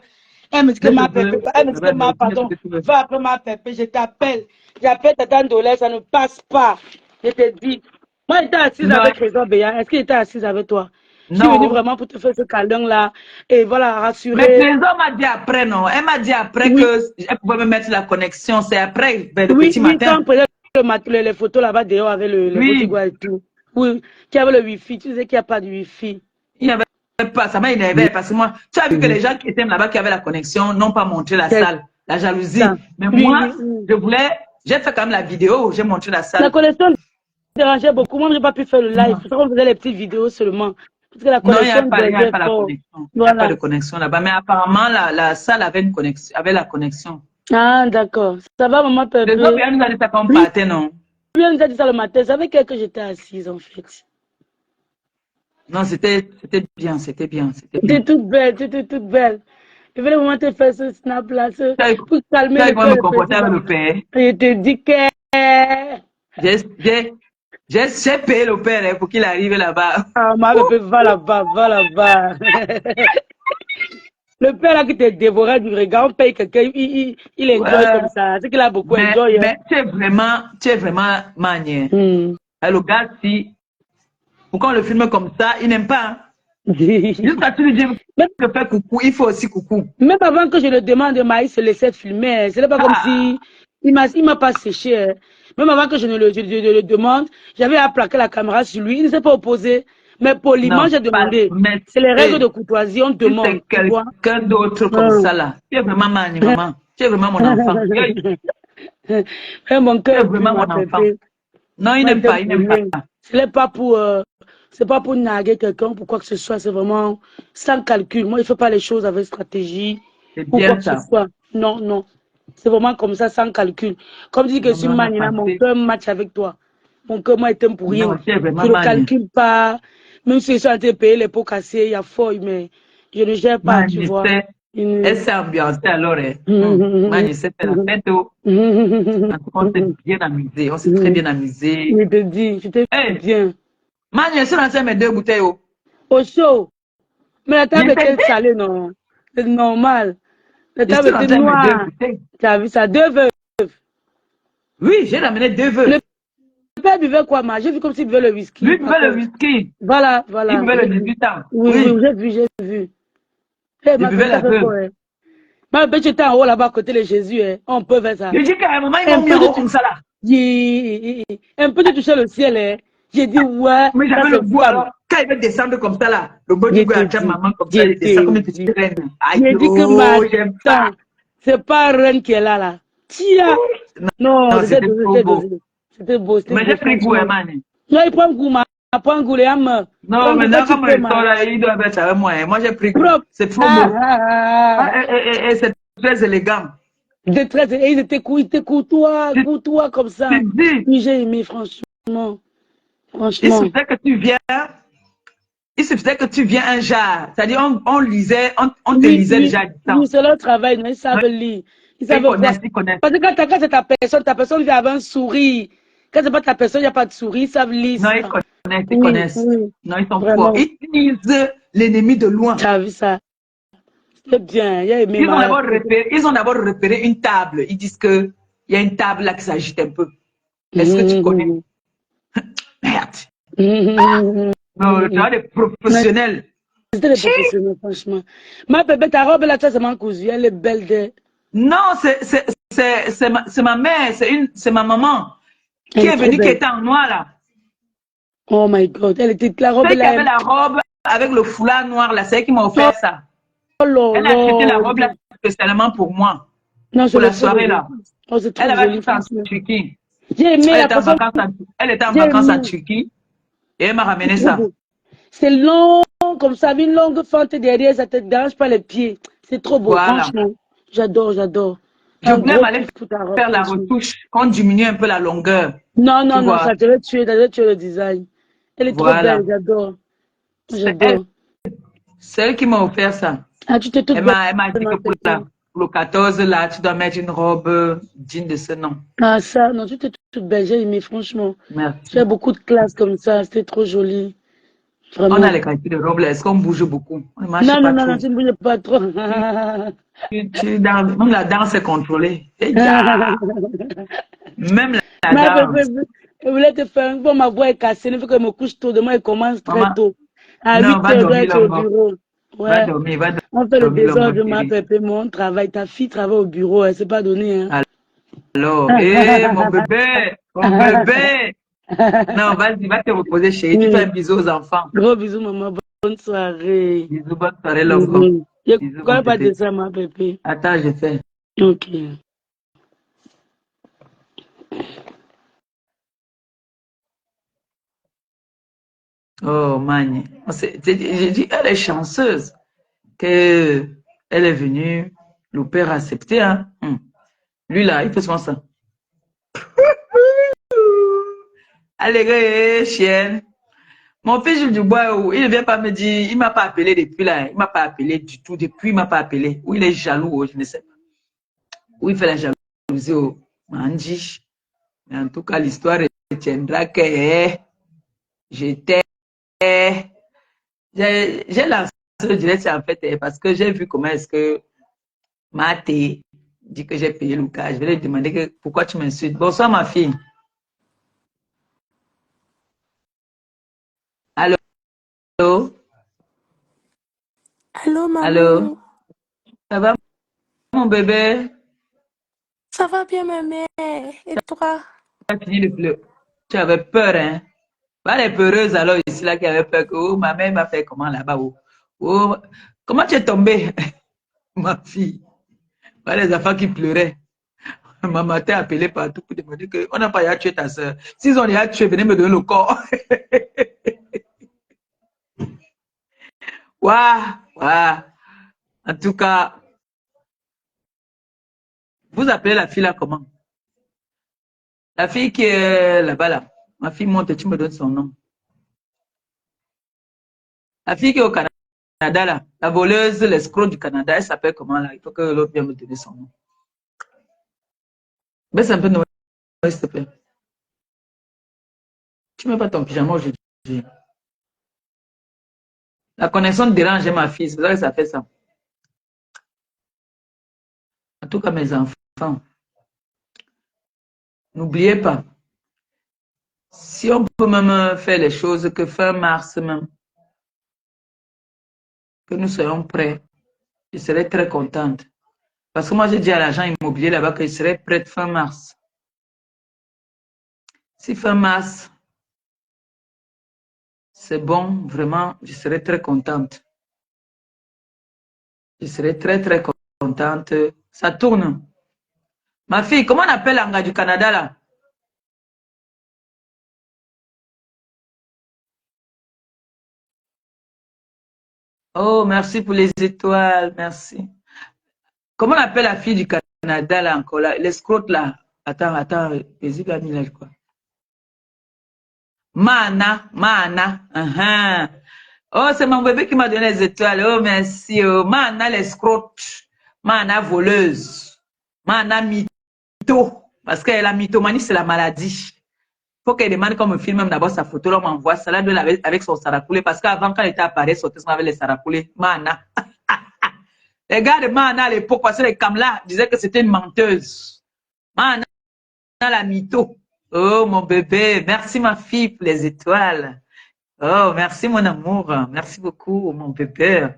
Elle me dit que ma bébé, elle me dit que ma pardon, va appeler ma bébé, je t'appelle. J'appelle Tata Ndolé, ça ne passe pas. Je te dis. Moi, j'étais assise avec Trésor Béa. Est-ce qu'il était assise avec toi? Je suis venue vraiment pour te faire ce câlin-là et voilà, rassurer. Mais Trésor m'a dit après, non? Elle m'a dit après qu'elle pouvait me mettre la connexion. C'est après, vers le petit matin. Les photos là-bas dehors avec le et tout. Oui, qui avait le Wi-Fi. Tu sais qu'il n'y a pas de Wi-Fi. Il n'y avait pas, ça m'a énervé parce que moi, tu as vu que les gens qui étaient là-bas, qui avaient la connexion, n'ont pas montré la salle, la jalousie. Mais moi, je voulais J'ai fait quand même la vidéo, j'ai montré la La salle. connexion dérangeait beaucoup. Moi, je n'ai pas pu faire le live. C'est ça qu'on faisait les petites vidéos seulement. Parce que la Non, il n'y connexion a dérangeait pas la fort. connexion. Il n'y a pas Voilà. de connexion là-bas. Mais apparemment, la salle avait une connexion, avait la connexion. Ah, d'accord. Ça va, maman Les Pépé? autres, nous a dit ça qu'on Lui, partait, non? lui, elle nous a dit ça le matin. C'est avec elle que j'étais assise, en fait. Non, c'était bien, c'était bien, c'était Tu bien. étais toute belle, tu étais toute belle. Je voulais vraiment te faire ce snap là, pour calmer Ça, le ils vont cœur me du comporter avec président. le père. Et il te dit que... J'ai payé le père hein, pour qu'il arrive là-bas. Ah, ma Pépé, va là-bas, va là-bas. Le père là qui te dévorait du regard, on paye quelqu'un, il enjoy comme ça. C'est qu'il a beaucoup enjoy. Mais tu es vraiment manière. Hmm. Le gars, si, pourquoi on le filme comme ça, il n'aime pas. Hein? Juste quand tu lui dis que faire coucou, il faut aussi coucou. Même avant que je le demande, Maïs se laissait filmer. Ce n'est pas comme si il m'a pas séché. Hein. Même avant que je ne le demande, j'avais à plaquer la caméra sur lui. Il ne s'est pas opposé. Mais poliment, j'ai demandé. C'est les règles de courtoisie, on demande. C'est quelqu'un d'autre comme ça là. Tu es vraiment ma maman. Tu es vraiment mon enfant. Mon Tu es cœur, vraiment mon enfant. Non, il n'aime pas, il n'aime pas. Ce n'est pas pour... c'est pas pour naguer quelqu'un, pour quoi que ce soit. C'est vraiment sans calcul. Moi, il ne fait pas les choses avec stratégie. C'est bien ça. Non, non. C'est vraiment comme ça, sans calcul. Comme dit que si Manina, mon cœur match avec toi. Mon cœur, moi, est pour rien. Je ne calcule pas. Même si je suis en train de payer les pots cassés, il y a fouille, mais je ne gère pas, tu vois. Elle s'est ambiancée alors. Mani s'est fait la fête. On s'est bien amusé. On s'est très bien amusé. Je te dis, j'étais bien. Mani, je suis lancé mes 2 bouteilles. Au chaud. Mais la table était salée, non. C'est normal. La table était noire. Tu as vu ça? 2 veuves. Oui, j'ai ramené 2 veuves. Le père buvait quoi, ma? J'ai vu comme s'il buvait le whisky. Lui buvait le whisky. Voilà, voilà. Il buvait le 18 ans. Oui, j'ai vu. Il buvait la veuve. Ma bête était en haut là-bas à côté de Jésus. Hein. On peut faire ça. Je dis qu'à un moment, ils vont mis en haut comme ça là. Un peu de toucher le ciel. Hein. J'ai dit, ouais. Mais j'avais le goût alors. Quand il veut descendre comme ça là, le bon du goût à maman comme ça, il descend comme une petite reine. J'ai dit que ma c'est pas reine qui est là. Tia. Non, c'était beau. C'était beau. Mais j'ai pris goût, Emmanuel. Non, il prend goût, il prend goût, les âmes. Non, maintenant, comme il sort là, il doit être avec moi. Moi, j'ai pris goût. C'est trop beau. Et c'est très élégant. Et ils étaient courtois comme ça. Oui, j'ai aimé, franchement. Il suffisait que tu viens un genre. C'est-à-dire, on lisait, on te lisait déjà à distance. Oui, c'est leur travail, ils savent lire. Ils connaissent. Parce que quand c'est ta personne vient avec un sourire. Quand c'est pas ta personne, il n'y a pas de sourire, ils savent lire. Non, ils connaissent. Oui. Non, ils sont forts. Ils utilisent l'ennemi de loin. Tu as vu ça? C'est bien, il y a aimé. Ils ont d'abord repéré une table. Ils disent qu'il y a une table là qui s'agite un peu. Est-ce que tu connais? Merde. Non, tu as des professionnels. C'était des professionnels, franchement. Ma bébé, ta robe là, c'est ma cousine, elle est belle de... Non, c'est ma mère, c'est ma maman qui est venue, qui était en noir là. Oh my God, elle était la robe là. Qui avait la robe avec le foulard noir là, c'est elle qui m'a offert ça. Elle a acheté la robe là spécialement pour moi. Non, pour la soirée là. Oh, elle avait fait en Turquie. J'ai aimé elle était en vacances en Turquie et elle m'a ramené ça. C'est long, comme ça, une longue fente derrière, ça te dérange pas les pieds. C'est trop beau, franchement. J'adore. Je voulais m'aller faire la retouche, qu'on diminue un peu la longueur. Non, ça te tuer le design. Elle est trop belle, j'adore. C'est elle qui m'a offert ça. Ah, tu t'es toute belle. Elle m'a dit que pour le 14, là, tu dois mettre une robe digne de ce nom. Ah, ça, non, tu t'es toute belle, j'ai aimé, franchement. Merci. Tu as beaucoup de classe comme ça, c'était trop joli. Vraiment. On a les qualités de robe là, est-ce qu'on bouge beaucoup? Non, tu ne bouges pas trop. Même la danse est contrôlée. Même la danse. Je voulais te faire un ma voix est cassée, il faut que je me couche tôt, demain elle commence très tôt. À 8 h, je vais être au bureau. Ouais. Va dormir, on fait le désordre de ma pépé, mon travail. Ta fille travaille au bureau, elle s'est pas donnée. Hein. Alors, mon bébé, Non, vas-y, va te reposer chérie. Tu fais un bisou aux enfants. Gros bisous, maman. Bonne soirée. Bisous, bonne soirée, l'enfant. Je ne connais pas de ça, ma pépé. Attends, je fais. Ok. Oh, Magne. J'ai dit, elle est chanceuse qu'elle est venue, le père a accepté. Hein. Lui, là, il fait souvent ça. Allez, chienne. Mon fils Jules Dubois, il ne vient pas me dire, il ne m'a pas appelé depuis là. Il ne m'a pas appelé du tout. Depuis, il ne m'a pas appelé. Où il est jaloux, je ne sais pas. Où il fait la jalousie au Mandi. Mais en tout cas, l'histoire retiendra que j'étais. J'ai lancé le direct en fait parce que j'ai vu comment est-ce que Maté dit que j'ai payé Lucas. Je vais lui demander que, pourquoi tu m'insultes. Bonsoir ma fille. Allô? Allô, maman. Allô? Ça va mon bébé? Ça va bien, ma mère. Et toi? Tu as fini de pleurer. Tu avais peur, hein? Pas les peureuses alors ici là qui avaient peur que oh, ma mère m'a fait comment là-bas? Oh, comment tu es tombée, ma fille? Pas les enfants qui pleuraient. Maman t'a appelé partout pour demander qu'on n'a pas déjà tué ta soeur. S'ils ont déjà tué, venez me donner le corps. Waouh. En tout cas, vous appelez la fille là comment? La fille qui est là-bas là. Ma fille monte, tu me donnes son nom. La fille qui est au Canada là. La voleuse, l'escroc du Canada, elle s'appelle comment là? Il faut que l'autre vienne me donner son nom. Baisse un peu de s'il te plaît. Tu ne mets pas ton pyjama aujourd'hui. La connexion dérange ma fille, c'est pour ça que ça fait ça. En tout cas, mes enfants, n'oubliez pas, si on peut même faire les choses que fin mars même, que nous soyons prêts, je serai très contente. Parce que moi, j'ai dit à l'agent immobilier là-bas que je serai prête fin mars. Si fin mars, c'est bon, vraiment, je serai très contente. Je serai très, très contente. Ça tourne. Ma fille, comment on appelle l'anga du Canada là? Oh, merci pour les étoiles, merci. Comment on appelle la fille du Canada là encore là? L'escroc là. Attends, paisible ami là, je crois. Mana. Oh, c'est mon bébé qui m'a donné les étoiles. Oh, merci. Oh, Mana l'escroc. Mana voleuse. Mana mytho. Parce que la mythomanie, c'est la maladie. Faut qu'elle demande qu'on me filme même d'abord sa photo, là, on m'envoie ça là avec son saracoulé. Parce qu'avant, quand elle était à Paris, sortait avec les saracoulés. Mana. Les gars de Mana à l'époque, parce que les Kamla disaient que c'était une menteuse. Mana la mytho. Oh, mon bébé. Merci, ma fille, pour les étoiles. Oh, merci, mon amour. Merci beaucoup, mon bébé.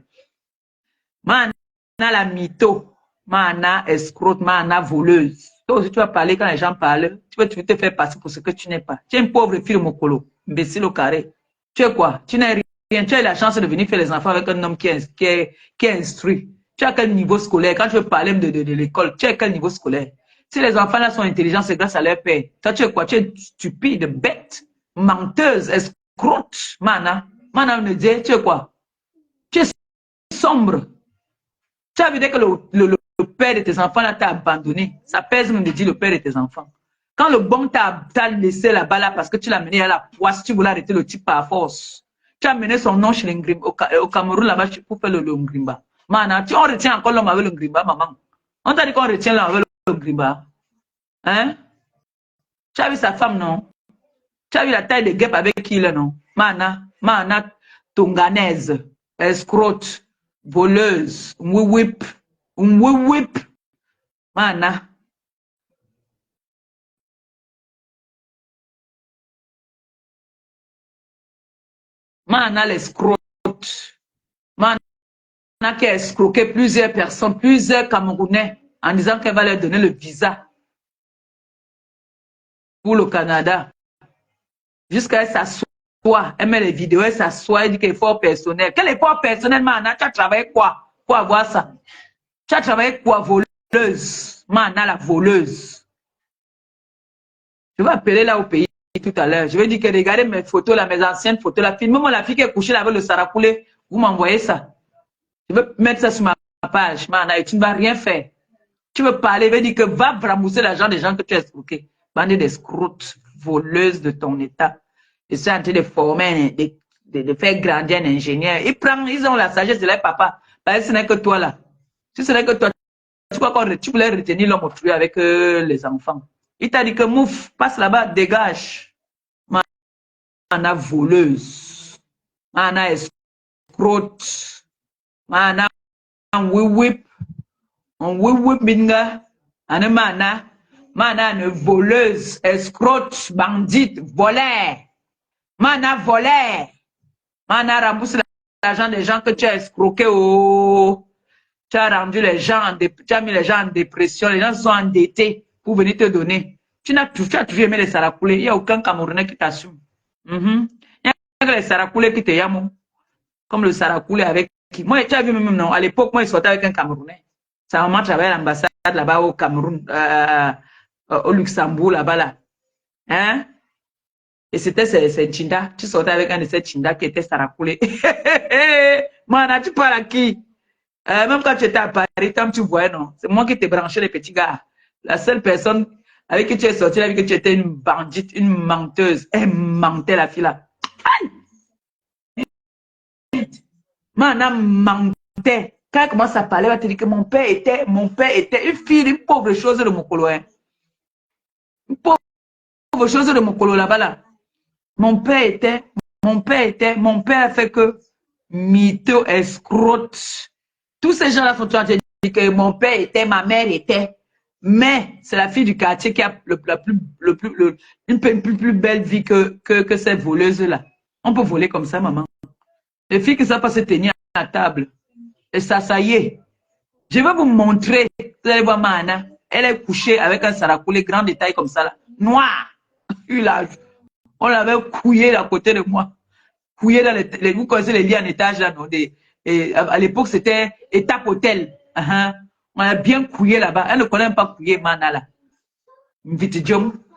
Mana la mytho. Mana escroc. Mana voleuse. Toi aussi, tu vas parler quand les gens parlent. Tu veux te faire passer pour ce que tu n'es pas. Tu es une pauvre fille de Mokolo. Imbécile au carré. Tu es quoi? Tu n'es rien. Tu as eu la chance de venir faire les enfants avec un homme qui est instruit. Tu as quel niveau scolaire? Quand tu veux parler de l'école, tu as quel niveau scolaire? Si les enfants là sont intelligents, c'est grâce à leur père. Toi, tu es quoi? Tu es stupide, bête, menteuse, escroc. Mana me dit, tu es quoi? Tu es sombre. Tu as vu que le père de tes enfants là t'a abandonné. Ça pèse même de dire le père de tes enfants. Quand le bon t'a laissé là-bas là parce que tu l'as mené à la poisse, tu voulais arrêter le type par force. Tu as mené son nom chez l'Ingrimba, au Cameroun là-bas pour faire le Ngrimba. Mana, on retient encore l'homme avec le Ngrimba, maman. On t'a dit qu'on retient l'homme avec le Ngrimba. Hein? Tu as vu sa femme, non? Tu as vu la taille de guêpe avec qui là, non? Mana, tonganaise, escroc, voleuse, whip. Mana. Mana l'escroc. Mana qui a escroqué plusieurs personnes, plusieurs Camerounais, en disant qu'elle va leur donner le visa pour le Canada. Jusqu'à elle s'assoit, elle met les vidéos, elle s'assoit, elle dit qu'il est fort personnel. Quel effort personnel, Mana? Tu as travaillé quoi pour avoir ça? Tu as travaillé quoi, voleuse? Mana, la voleuse. Je vais appeler là au pays tout à l'heure. Je vais dire que regardez mes photos là, mes anciennes photos là. Filmez-moi la fille qui est couchée là avec le saracoulé. Vous m'envoyez ça. Je veux mettre ça sur ma page. Mana, et tu ne vas rien faire. Tu veux parler, je vais dire que va ramousser l'argent des gens que tu as escroqués. Bande d'escroutes, voleuses de ton état. Ils sont en train de former, de faire grandir un ingénieur. Ils ont la sagesse de leur papa. Parce que ce n'est que toi là. Si ce n'est que toi, tu voulais retenir l'homme autrui avec les enfants. Il t'a dit que mouf, passe là-bas, dégage. Mana voleuse. Mana escroute. Mana whip. On whip binga. Mana une voleuse, escroute, bandite, voleur. Mana voleur. Mana rembourse l'argent des gens que tu as escroqué. Oh. Tu as rendu les gens, tu as mis les gens en dépression. Les gens sont endettés pour venir te donner. Tu as toujours aimé les saracoulés. Il n'y a aucun Camerounais qui t'assume. Il y a que les saracoulés qui te yamont. Comme le saracoulé avec qui. Moi, tu as vu même, non. À l'époque, moi, il sortait avec un Camerounais. Sa maman travaillait à l'ambassade là-bas au Cameroun, au Luxembourg, là-bas, là. Hein? Et c'était ces Chinda. Tu sortais avec un de ces Chinda qui était saracoulé. Mana, tu parles à qui? Même quand tu étais à Paris, comme tu voyais, non? C'est moi qui t'ai branché les petits gars. La seule personne avec qui tu es sorti, avec qui tu étais une bandite, une menteuse. Elle mentait, la fille là. Aïe! Mana mentait. Quand elle commence à parler, elle va te dire que mon père était une fille, une pauvre chose de mon colo. Hein. Une pauvre chose de mon colo là-bas là. Mon père a fait que mytho, escroute. Tous ces gens-là sont en train de dire que mon père était, ma mère était. Mais c'est la fille du quartier qui a une plus belle vie que ces voleuses-là. On peut voler comme ça, maman. Les filles qui ne savent pas se tenir à la table. Et ça y est. Je vais vous montrer. Vous allez voir Mana. Elle est couchée avec un saracoulé grand détail comme ça, là. Noir. On l'avait couillé à côté de moi. Couillé dans les vous connaissez les lits en étage, là, non? Et à l'époque, c'était étape hôtel. On a bien couillé là-bas. Elle ne connaît pas couillé, Mana, là. Vite,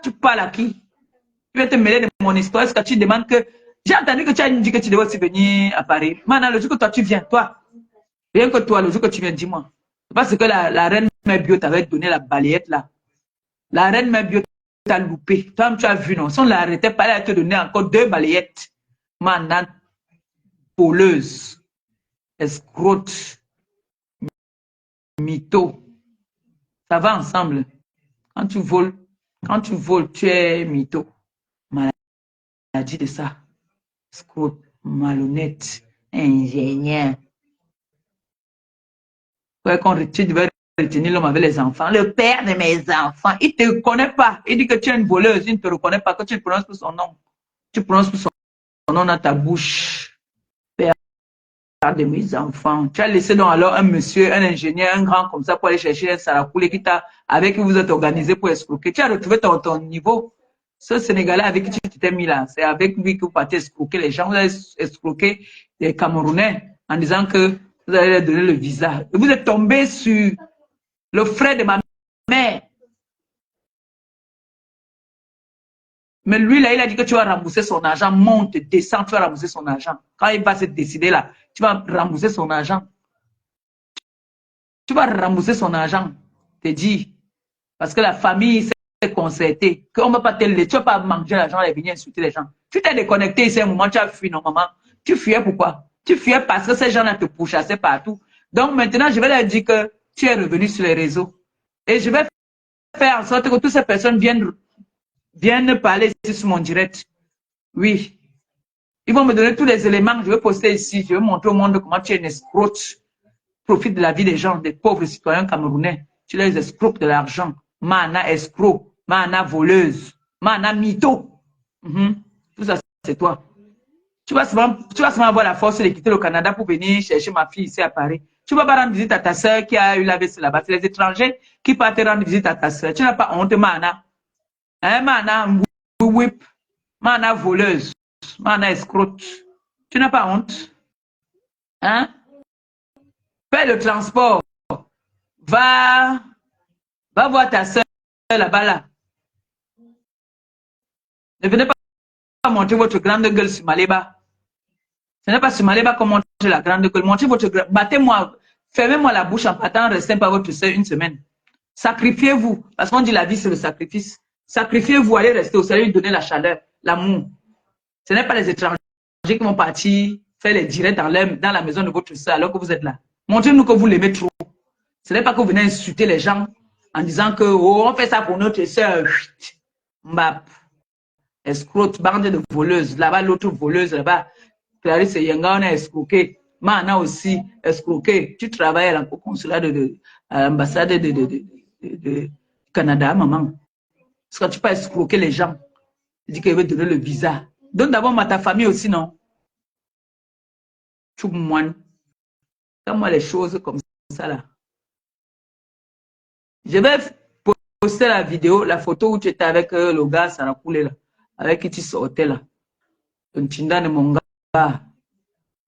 tu parles à qui? Tu vas te mêler de mon histoire. Est-ce que tu demandes que. J'ai entendu que tu as dit que tu devais aussi venir à Paris. Mana, le jour que toi, tu viens, toi. Rien que toi, le jour que tu viens, dis-moi. Parce que la reine Mère Bio t'avait donné la balayette là. La reine Mère Bio t'a loupé. Toi, tu as vu, non? Si on l'arrêtait pas, elle allait te donner encore 2 balayettes. Manane, voleuse, escroute, mytho. Ça va ensemble. Quand tu voles, tu es mytho. Maladie de ça. Escroute, malhonnête, ingénieur. Tu devais retenir l'homme avec les enfants. Le père de mes enfants, il ne te connaît pas. Il dit que tu es une voleuse, il ne te reconnaît pas, que tu prononces plus son nom. Tu prononces plus son nom dans ta bouche. Père de mes enfants. Tu as laissé donc alors un monsieur, un ingénieur, un grand comme ça pour aller chercher un saracoulé avec qui vous êtes organisé pour escroquer. Tu as retrouvé ton niveau. Ce Sénégalais avec qui tu t'es mis là, c'est avec lui que vous partez escroquer les gens. Vous avez escroqué les Camerounais en disant que vous allez leur donner le visa. Et vous êtes tombé sur le frère de ma mère. Mais lui, là, il a dit que tu vas rembourser son argent. Monte, descends, tu vas rembourser son argent. Quand il va se décider là, tu vas rembourser son argent. Tu vas rembourser son argent. Te dis. Parce que la famille s'est concertée. Qu'on ne va pas te laisser. Tu ne vas pas manger l'argent et venir insulter les gens. Tu t'es déconnecté ici à un moment, tu as fui, non, maman. Tu fuyais pourquoi? Tu fuyais parce que ces gens-là te pourchassaient partout. Donc maintenant, je vais leur dire que tu es revenu sur les réseaux. Et je vais faire en sorte que toutes ces personnes viennent parler ici sur mon direct. Oui. Ils vont me donner tous les éléments. Je vais poster ici. Je vais montrer au monde comment tu es une escroque. Profite de la vie des gens, des pauvres citoyens camerounais. Tu les escroques de l'argent. Mana escroc. Mana voleuse. Mana mytho. Tout ça, c'est toi. Tu vas souvent avoir la force de quitter le Canada pour venir chercher ma fille ici à Paris. Tu ne vas pas rendre visite à ta soeur qui a eu la l'AVC là-bas. C'est les étrangers qui partent rendre visite à ta soeur. Tu n'as pas honte, Mana. Hein, Mana whip. Mana voleuse. Mana escroque. Tu n'as pas honte. Hein? Fais le transport. Va voir ta soeur là-bas là. Ne venez pas pas montrer votre grande gueule sur Maléba. Ce n'est pas sur Maléba qu'on montre la grande gueule. Montrez votre grande... Battez-moi, fermez-moi la bouche en partant, restez pas votre soeur une semaine. Sacrifiez-vous, parce qu'on dit la vie c'est le sacrifice. Sacrifiez-vous, allez rester au soleil, lui donner la chaleur, l'amour. Ce n'est pas les étrangers qui vont partir faire les directs dans la maison de votre soeur alors que vous êtes là. Montrez-nous que vous l'aimez trop. Ce n'est pas que vous venez insulter les gens en disant que oh, on fait ça pour notre soeur. Mbap. Escrote, bande de voleuses. Là-bas, l'autre voleuse, là-bas. Clarisse Yenga, on a escroqué. Mana aussi, escroqué. Tu travailles au consulat à l'ambassade de Canada, maman. Parce que tu peux escroquer les gens. Tu dis qu'il veut donner le visa. Donne d'abord ta famille aussi, non? Tu moine. Fais-moi les choses comme ça, là. Je vais poster la vidéo, la photo où tu étais avec le gars, ça a coulé là. Avec qui tu sortais là. Un Tinda de mon gars.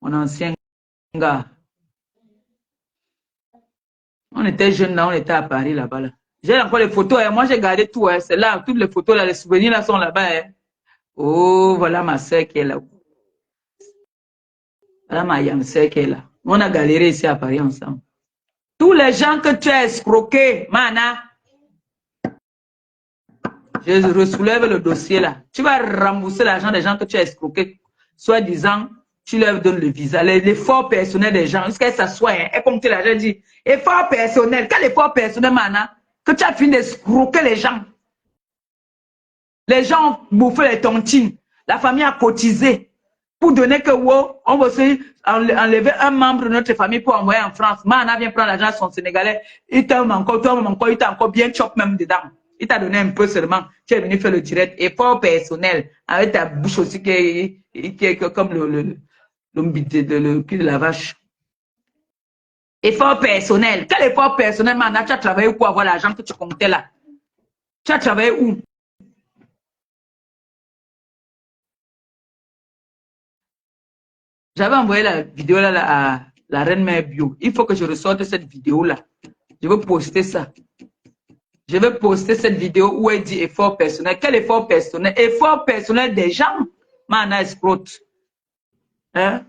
Mon ancien gars. On était jeunes là, on était à Paris là-bas. Là. J'ai encore les photos, hein. Moi j'ai gardé tout. Hein. C'est là, toutes les photos là, les souvenirs là sont là-bas. Hein. Oh, voilà ma soeur qui est là. Voilà ma young soeur qui est là. On a galéré ici à Paris ensemble. Tous les gens que tu as escroqués, Mana, je resoulève le dossier là. Tu vas rembourser l'argent des gens que tu as escroqués, soit disant, tu leur donnes le visa. L'effort personnel des gens, jusqu'à s'asseoir, hein, et comme tu l'as dit, effort personnel. Quel effort personnel, Mana, que tu as fini d'escroquer les gens? Les gens ont bouffé les tontines. La famille a cotisé pour donner que, wow, on va aussi enlever un membre de notre famille pour envoyer en France. Mana vient prendre l'argent à son Sénégalais. Il t'a encore bien chop même dedans. Il t'a donné un peu seulement. Tu es venu faire le direct. Effort personnel. Avec ta bouche aussi qui est comme le cul de la vache. Effort personnel. Quel effort personnel, Mana? Tu as travaillé où pour avoir l'argent que tu comptais là? Tu as travaillé où? J'avais envoyé la vidéo là, à la reine mère bio. Il faut que je ressorte cette vidéo là. Je veux poster ça. Je vais poster cette vidéo où elle dit effort personnel. Quel effort personnel? Effort personnel des gens. Mana escrote. Hein?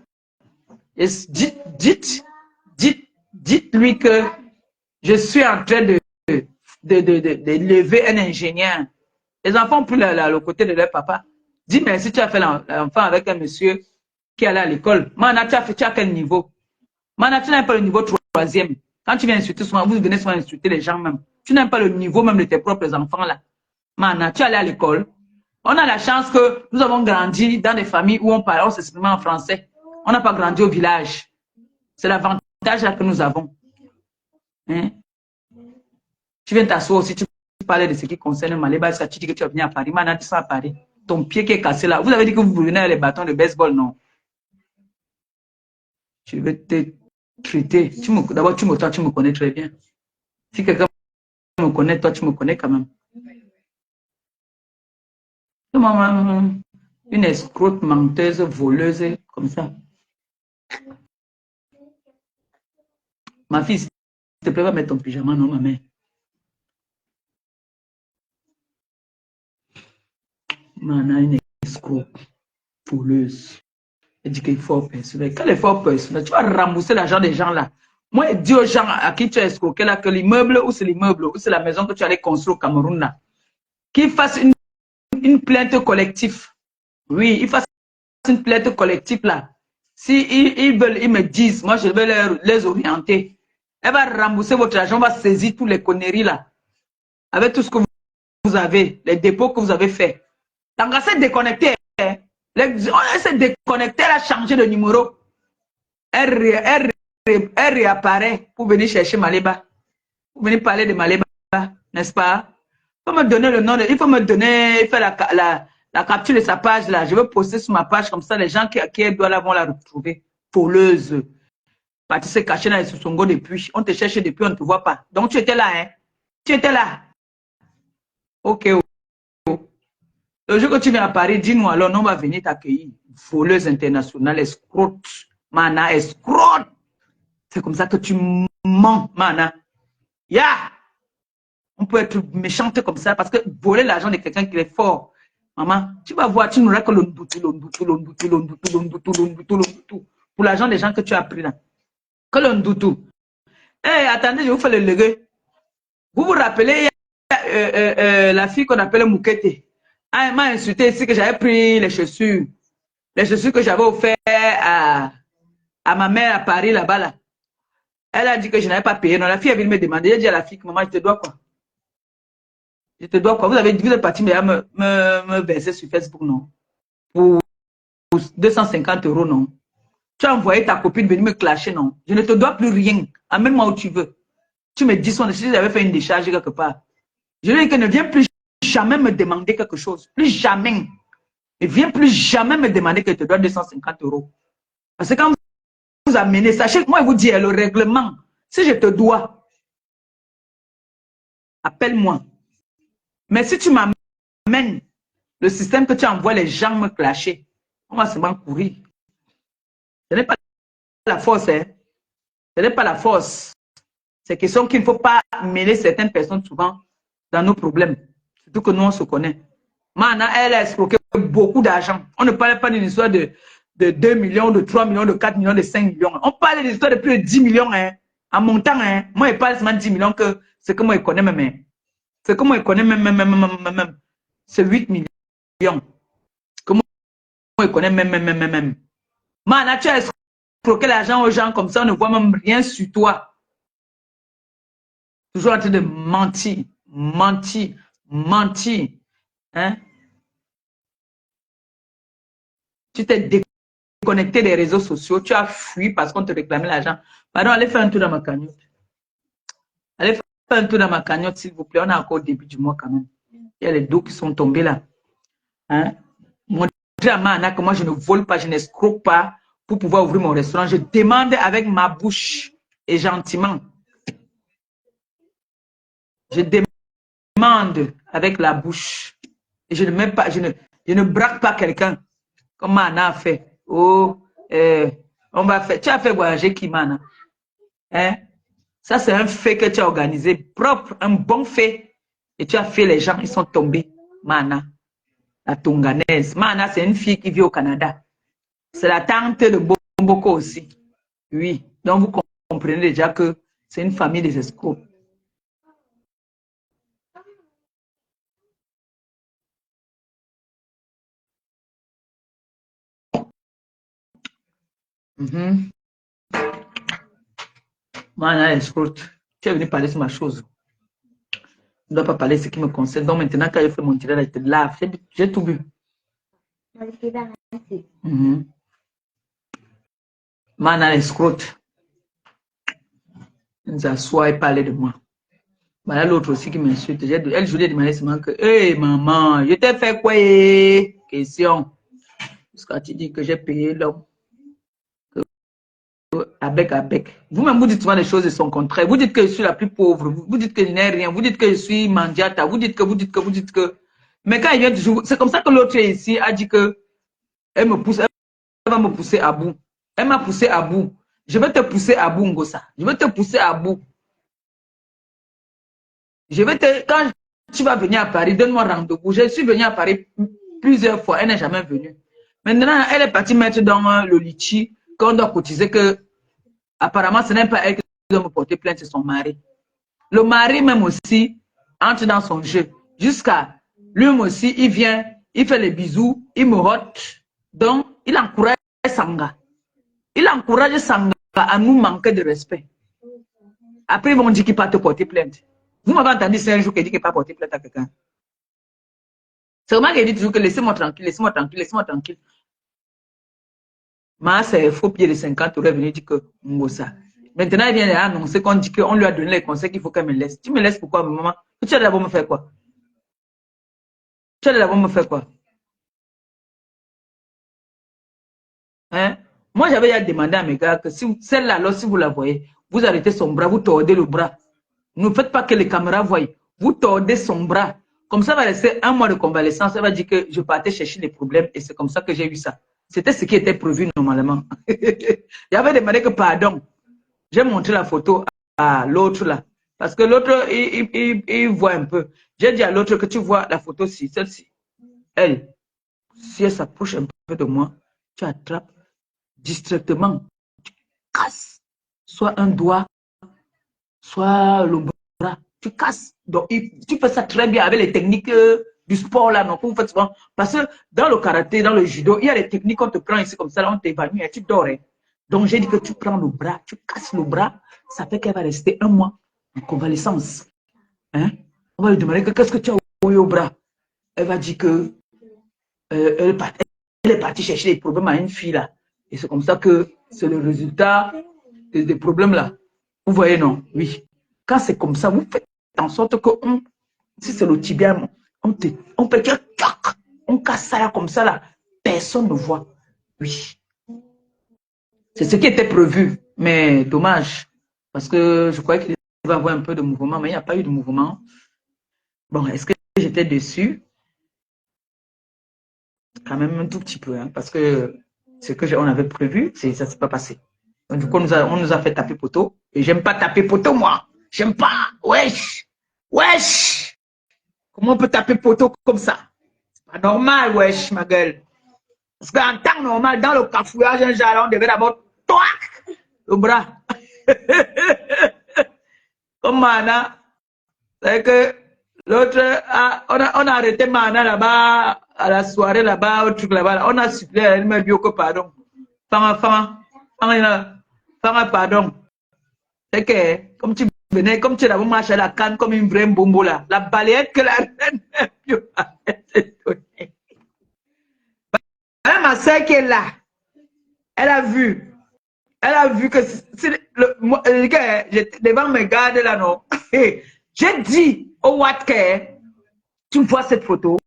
Dites-lui que je suis en train de lever un ingénieur. Les enfants ont pris le côté de leur papa. Dis merci, tu as fait l'enfant avec un monsieur qui allait à l'école. Mana, tu as quel niveau? Mana, tu n'as pas le niveau 3e. Quand tu viens insulter souvent, vous venez souvent insulter les gens même. Tu n'as pas le niveau même de tes propres enfants là. Mana, tu allais à l'école. On a la chance que nous avons grandi dans des familles où on s'exprime en français. On n'a pas grandi au village. C'est l'avantage là que nous avons. Hein? Tu viens t'asseoir aussi, tu parlais de ce qui concerne Maléba, tu dis que tu vas venir à Paris. Mana, tu seras à Paris. Ton pied qui est cassé là. Vous avez dit que vous venez avec les bâtons de baseball, non? Je vais te traiter. D'abord, toi, tu me connais très bien. Si quelqu'un me connaît, toi, tu me connais quand même. Une escroque, menteuse, voleuse, comme ça. Ma fille, s'il te plaît, va mettre ton pyjama, non, ma mère. Mana, une escroque, voleuse. Elle dit qu'il faut personnel. Quel effort personnel? Tu vas rembourser l'argent des gens là. Moi, je dis aux gens à qui tu as escroqué là que l'immeuble, ou c'est l'immeuble, ou c'est la maison que tu allais construire au Cameroun là, qu'ils fassent une plainte collective. Oui, ils fassent une plainte collective là. Si ils veulent, ils me disent, moi je vais les orienter. Elle va rembourser votre argent, on va saisir toutes les conneries là. Avec tout ce que vous avez, les dépôts que vous avez fait. Donc, c'est déconnecté. Hein. On s'est déconnecté, elle a changé de numéro. Elle réapparaît pour venir chercher Maléba. Pour venir parler de Maléba, n'est-ce pas? Il faut me donner le nom, il faut me donner, faire la capture de sa page là. Je vais poster sur ma page comme ça, les gens qui doivent là vont la retrouver. Voleuse. Parti se cacher dans les sous-songo depuis. On te cherche depuis, on ne te voit pas. Donc tu étais là, hein? Tu étais là. Ok. Le jour que tu viens à Paris, dis-nous alors, on va venir t'accueillir. Voleuse internationale, escrote. Mana, escrote. C'est comme ça que tu mens, Mana. On peut être méchante comme ça parce que voler l'argent de quelqu'un qui est fort. Maman, tu vas voir, tu n'auras que l'ondoutou, pour l'argent des gens que tu as pris là. Que l'ondoutou. Eh, attendez, je vous fais le legué. Vous vous rappelez, la fille qu'on appelait Moukete. Ah, elle m'a insulté ici que j'avais pris les chaussures. Les chaussures que j'avais offertes à ma mère à Paris, là-bas, là. Elle a dit que je n'avais pas payé. Non, la fille est venue me demander. J'ai dit à la fille, maman, je te dois quoi? Je te dois quoi? Vous êtes parti me verser sur Facebook, non? Pour 250 €, non? Tu as envoyé ta copine venir me clasher, non? Je ne te dois plus rien. Amène-moi où tu veux. Tu me dis si j'avais fait une décharge quelque part. Je lui ai dit que ne viens plus jamais me demander quelque chose. Plus jamais. Ne viens plus jamais me demander que je te dois 250 €. Parce que quand vous amenez, sachez que moi, je vous dis, le règlement, si je te dois, appelle-moi. Mais si tu m'amènes le système que tu envoies les gens me clasher, on va seulement courir. Ce n'est pas la force, hein. Ce n'est pas la force. C'est question qu'il ne faut pas mêler certaines personnes souvent dans nos problèmes. Surtout que nous, on se connaît. Maintenant, elle a escroqué beaucoup d'argent. On ne parle pas d'une histoire de 2 millions, de 3 millions, de 4 millions, de 5 millions. On parle d'une histoire de plus de 10 millions. Hein. En montant, hein. Moi, je parle seulement de 10 millions que c'est que moi, je connais même. C'est que moi, je connais même. C'est 8 millions. Que moi, je connais même. Maintenant, tu as escroqué l'argent aux gens comme ça, on ne voit même rien sur toi. Toujours en train de mentir. Hein? Tu t'es déconnecté des réseaux sociaux, tu as fui parce qu'on te réclamait l'argent. Pardon, allez faire un tour dans ma cagnotte. Allez faire un tour dans ma cagnotte, s'il vous plaît. On est encore au début du mois quand même. Il y a les dos qui sont tombés là. Hein? Montrez à Mana que moi je ne vole pas, je n'escroque pas pour pouvoir ouvrir mon restaurant. Je demande avec ma bouche et gentiment. Je demande avec la bouche. Et je ne mets pas, je ne braque pas quelqu'un comme Mana a fait. Oh, on va faire. Tu as fait voyager qui, Mana? Hein? Ça, c'est un fait que tu as organisé, propre, un bon fait. Et tu as fait les gens, ils sont tombés. Mana, la Tonganaise. Mana, c'est une fille qui vit au Canada. C'est la tante de Bomboko aussi. Oui. Donc, vous comprenez déjà que c'est une famille des escrocs. Mana, escroc. Tu es venu parler sur ma chose. Je ne dois pas parler de ce qui me concerne. Donc, maintenant, quand je fais mon tirage, je te lave. J'ai tout bu. Mana, escroc. Il nous assoit et parler de moi. Voilà l'autre aussi qui m'insulte. Elle, je lui ai demandé seulement que, hey, maman, je t'ai fait quoi? Question. Parce que tu dis que j'ai payé l'homme. Avec. Vous-même, vous dites souvent des choses de son contraire. Vous dites que je suis la plus pauvre. Vous dites que je n'ai rien. Vous dites que je suis mandiata. Vous dites que. Mais quand il vient toujours, c'est comme ça que l'autre ici a dit que elle me pousse, elle va me pousser à bout. Elle m'a poussé à bout. Je vais te pousser à bout, Ngosa. Je vais te pousser à bout. Quand tu vas venir à Paris, donne-moi rendez-vous. Je suis venue à Paris plusieurs fois. Elle n'est jamais venue. Maintenant, elle est partie mettre dans le litchi qu'on doit cotiser que apparemment, ce n'est pas elle qui doit me porter plainte, c'est son mari. Le mari même aussi entre dans son jeu. Jusqu'à lui aussi, il vient, il fait les bisous, il me rote. Donc, il encourage Sanga. Il encourage Sanga à nous manquer de respect. Après, ils vont dire qu'il ne peut pas te porter plainte. Vous m'avez entendu, c'est un jour qu'il dit qu'il ne peut pas porter plainte à quelqu'un. C'est vraiment qu'il dit toujours que laissez-moi tranquille, laissez-moi tranquille, laissez-moi tranquille. Mais c'est faux pied de 50 € venir dire que Ngosa. Maintenant, il vient d'annoncer qu'on dit qu'on lui a donné les conseils qu'il faut qu'elle me laisse. Tu me laisses pourquoi, maman? Tu as d'abord me faire quoi? Tu as d'abord me faire quoi? Hein? Moi, j'avais déjà demandé à mes gars que si celle-là, alors si vous la voyez, vous arrêtez son bras, vous tordez le bras. Ne faites pas que les caméras voient. Vous tordez son bras. Comme ça, va rester un mois de convalescence. Elle va dire que je partais chercher des problèmes et c'est comme ça que j'ai eu ça. C'était ce qui était prévu normalement. J'avais demandé que pardon. J'ai montré la photo à l'autre là. Parce que l'autre, il voit un peu. J'ai dit à l'autre que tu vois la photo ci, celle-ci. Elle, si elle s'approche un peu de moi, tu attrapes distraitement, tu casses soit un doigt, soit le bras, tu casses. Donc, tu fais ça très bien avec les techniques du sport là, non, vous faites souvent. Parce que dans le karaté, dans le judo, il y a des techniques qu'on te prend ici comme ça, là, on t'évanouit et tu dors. Hein. Donc, j'ai dit que tu prends le bras, tu casses le bras, ça fait qu'elle va rester 1 mois en convalescence. Hein? On va lui demander qu'est-ce que tu as au bras. Elle va dire que elle est partie chercher des problèmes à une fille là. Et c'est comme ça que c'est le résultat des problèmes là. Vous voyez, non? Oui. Quand c'est comme ça, vous faites en sorte que si c'est le tibia, on peut on casse ça là comme ça là. Personne ne voit. Oui. C'est ce qui était prévu. Mais dommage. Parce que je croyais qu'il va y avoir un peu de mouvement, mais il n'y a pas eu de mouvement. Bon, est-ce que j'étais déçue? Quand même un tout petit peu, hein, parce que ce que on avait prévu, ça ne s'est pas passé. Donc, du coup, on nous a fait taper poteau. Et j'aime pas taper poteau, moi. J'aime pas. Wesh. Wesh. Comment on peut taper poteau comme ça? C'est pas normal, wesh, ma gueule. Parce qu'en temps normal, dans le cafouillage, un genre, on devait d'abord toac le bras. Comme Mana, c'est que l'autre, on a arrêté Mana là-bas, à la soirée là-bas, au truc là-bas. On a supplé, elle m'a dit que pardon. Fanga, pardon. C'est que, comme tu venais, comme tu l'avais marché à la canne comme une vraie bombo là, la balayette que la reine ma soeur qui est là, elle a vu que j'étais devant mes gardes là, non. J'ai dit au Watt que tu vois cette photo,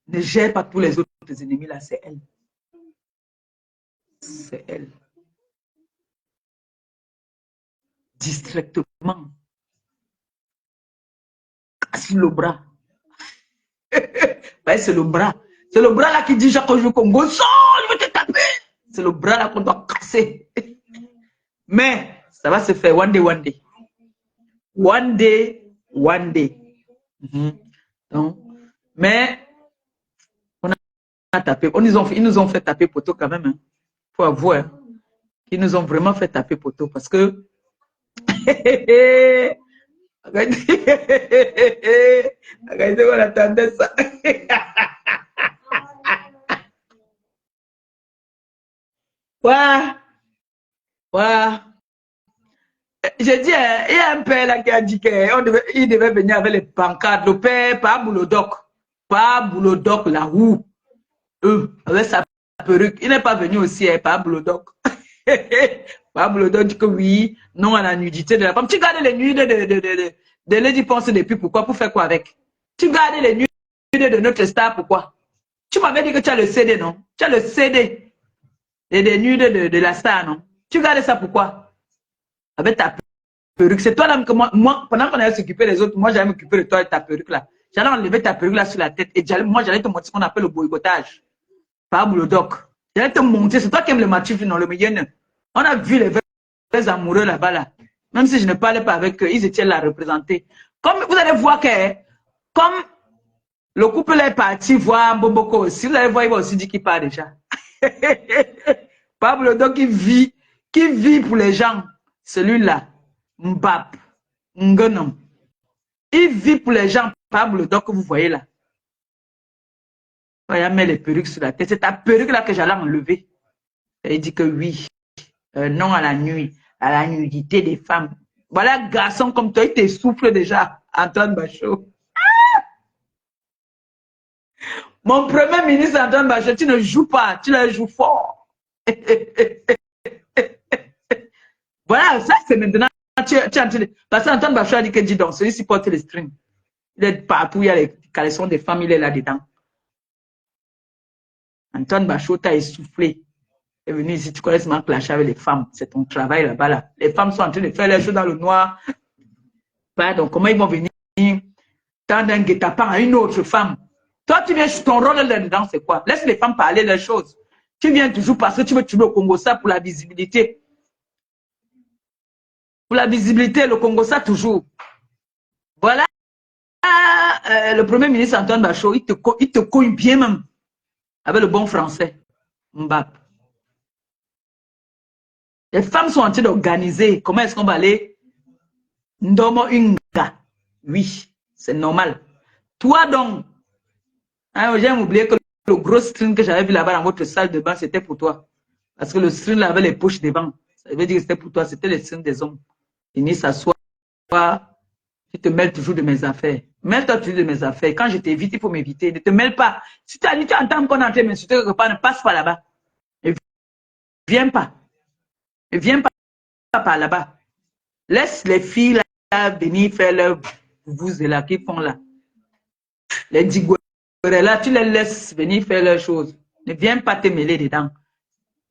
ne gère pas tous les autres ennemis là, c'est elle. C'est elle. Distraitement. Casse le bras. C'est le bras. C'est le bras là qui dit Jacques au Congo, je vais te taper. C'est le bras là qu'on doit casser. Mais ça va se faire one day. One day. Donc, mais on a tapé. Ils nous ont fait taper poteau quand même. Hein. Faut avouer. Hein. Ils nous ont vraiment fait taper poteau parce que regardez, on attendait ça. Ouais. J'ai dit, il y a un père là qui a dit qu'il devait venir avec les pancartes. Le père, pas Boulodoc là où avec sa perruque. Il n'est pas venu aussi, pas Boulodoc. Pas Boulodoc dit que oui, non à la nudité de la femme. Tu gardes les nudes de Lady Ponce depuis, pourquoi? Pour faire quoi avec? Tu gardes les nudes de notre star, pourquoi? Tu m'avais dit que tu as le CD, non? Tu as le CD des nudes de la star, non? Tu gardes ça pourquoi? Avec ta perruque. C'est toi là que moi pendant qu'on allait s'occuper des autres, moi j'allais m'occuper de toi et ta perruque là. J'allais enlever ta perruque là sur la tête et moi j'allais te montrer ce qu'on appelle le boycottage. Pas Boulodoc. J'allais te montrer, c'est toi qui aimes le matif, non, le milieu. On a vu les vrais amoureux là-bas là. Même si je ne parlais pas avec eux, ils étaient là représentés. Comme vous allez voir que, comme le couple est parti voir Boboko aussi, vous allez voir, il va aussi dire qu'il part déjà. Pablo, donc qui vit pour les gens. Celui-là, Mbap, Ngonom. Il vit pour les gens, Pablo, donc que vous voyez là. Il met les perruques sur la tête. C'est ta perruque là que j'allais enlever. Et il dit que oui. Non à la nuit, à la nudité des femmes. Voilà, garçon comme toi, il t'essouffle déjà, Antoine Bachot. Ah! Mon premier ministre, Antoine Bachot, tu ne joues pas, tu le joues fort. Voilà, ça c'est maintenant. Parce qu'Antoine Bachot a dit que dis donc, celui-ci porte les strings. Il est partout, il y a les caleçons des femmes, il est là-dedans. Antoine Bachot t'a essoufflé. est venu ici, tu connais seulement clasher avec les femmes. C'est ton travail là-bas. Là. Les femmes sont en train de faire les choses dans le noir. Pardon, comment ils vont venir tendre un guet-apens à une autre femme? Toi, tu viens, ton rôle là-dedans, c'est quoi? Laisse les femmes parler les choses. Tu viens toujours parce que tu veux tuer au Congo ça pour la visibilité. Pour la visibilité, le Congo ça toujours. Voilà le premier ministre Antoine Bachot, il te cogne bien même. Avec le bon français. Mbap. Les femmes sont en train d'organiser. Comment est-ce qu'on va aller? Ndomo Unga. Oui, c'est normal. Toi donc, hein, j'ai oublié que le gros string que j'avais vu là-bas dans votre salle de bain, c'était pour toi. Parce que le string là avait les poches devant. Ça veut dire que c'était pour toi, c'était le string des hommes. Venez s'asseoir. Tu te mêles toujours de mes affaires. Mêle-toi toujours de mes affaires. Quand je t'évite, il faut m'éviter. Ne te mêle pas. Si tu as dit, tu entends qu'on est en train de m'insulter quelque part, ne passe pas là-bas. Ne viens pas. Ne viens pas par là-bas. Laisse les filles là venir faire leur vous et là qu'ils font là. Les digouères là, tu les laisses venir faire leurs choses. Ne viens pas te mêler dedans.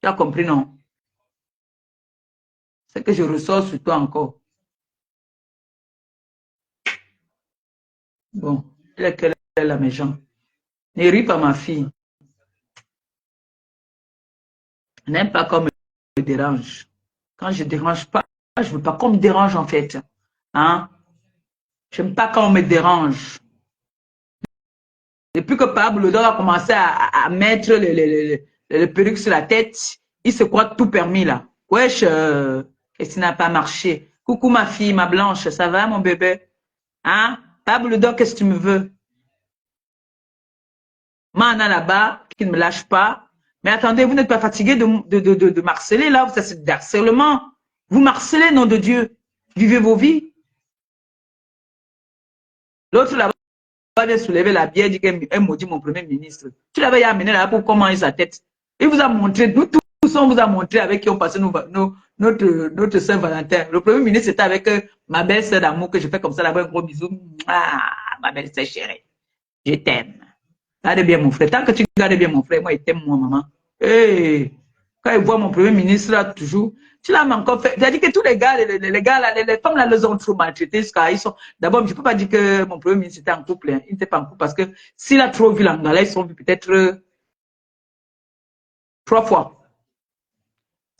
Tu as compris, non? C'est que je ressors sur toi encore. Bon, elle est la méchante. Ne ris pas ma fille. N'aime pas qu'on me dérange. Quand je ne dérange pas, je ne veux pas qu'on me dérange en fait. Hein? Je n'aime pas quand on me dérange. Depuis que Pablo Dor a commencé à mettre le perruque sur la tête, il se croit tout permis là. Wesh, qu'est-ce qui n'a pas marché? Coucou ma fille, ma blanche, ça va mon bébé? Hein? Pablo Dor, qu'est-ce que tu me veux? Mana là-bas, qui ne me lâche pas. Mais attendez, vous n'êtes pas fatigué de marceler là, c'est harcèlement. Vous marcelez, nom de Dieu. Vivez vos vies. L'autre là-bas vient soulever la bière, dit qu'elle maudit mon premier ministre. Tu l'avais amené là pour commencer sa tête. Il vous a montré, nous tous on vous a montré avec qui on passait notre Saint-Valentin. Le premier ministre était avec ma belle-sœur d'amour que je fais comme ça là-bas, un gros bisou. Ah, ma belle-sœur chérie, je t'aime. Garde bien mon frère. Tant que tu gardes bien mon frère, moi, il t'aime, moi, maman. Hey, quand il voit mon premier ministre, là, toujours, tu l'as encore fait. J'ai dit que tous les gars, les femmes, là, les ont trop maltraités. D'abord, je ne peux pas dire que mon premier ministre était en couple. Hein. Il n'était pas en couple parce que s'il a trop vu l'Angala, ils sont vus peut-être 3 fois.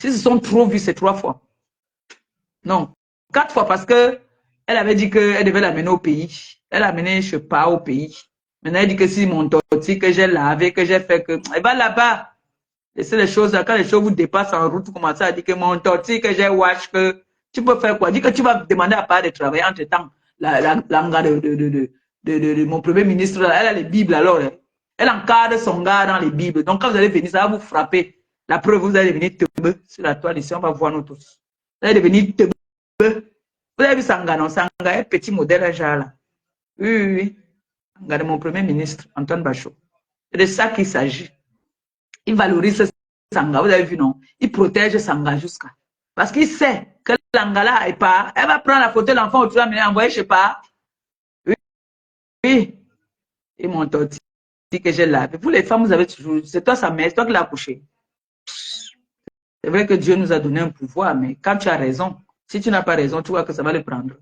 S'ils se sont trop vus, c'est 3 fois. Non, 4 fois parce que elle avait dit qu'elle devait l'amener au pays. Elle l'a amené, je ne sais pas, au pays. Maintenant, elle dit que si mon tortille, que j'ai lavé, que j'ai fait que... Elle va là-bas. Laissez les choses là. Quand les choses vous dépassent en route, vous commencez à dire que mon tortille, que j'ai wash, que... Tu peux faire quoi? Dis que tu vas demander à part de travailler entre-temps. La de mon premier ministre, là, elle a les Bibles alors. Hein. Elle encadre son gars dans les Bibles. Donc, quand vous allez venir, ça va vous frapper. La preuve, vous allez venir tomber sur la toile ici. On va voir nous tous. Vous allez venir tomber. Vous avez vu Sanga, non? Sanga, un petit modèle, genre là. Oui. Regardez mon premier ministre, Antoine Bachot. C'est de ça qu'il s'agit. Il valorise Sanga, vous avez vu, non? Il protège Sanga jusqu'à. Parce qu'il sait que l'Angala est pas. Elle va prendre la photo de l'enfant, tu vas me l'envoyer, je sais pas. Oui. Et mon tortille que j'ai lavé. Vous, les femmes, vous avez toujours. C'est toi sa mère, c'est toi qui l'as accouché. C'est vrai que Dieu nous a donné un pouvoir, mais quand tu as raison, si tu n'as pas raison, tu vois que ça va le prendre.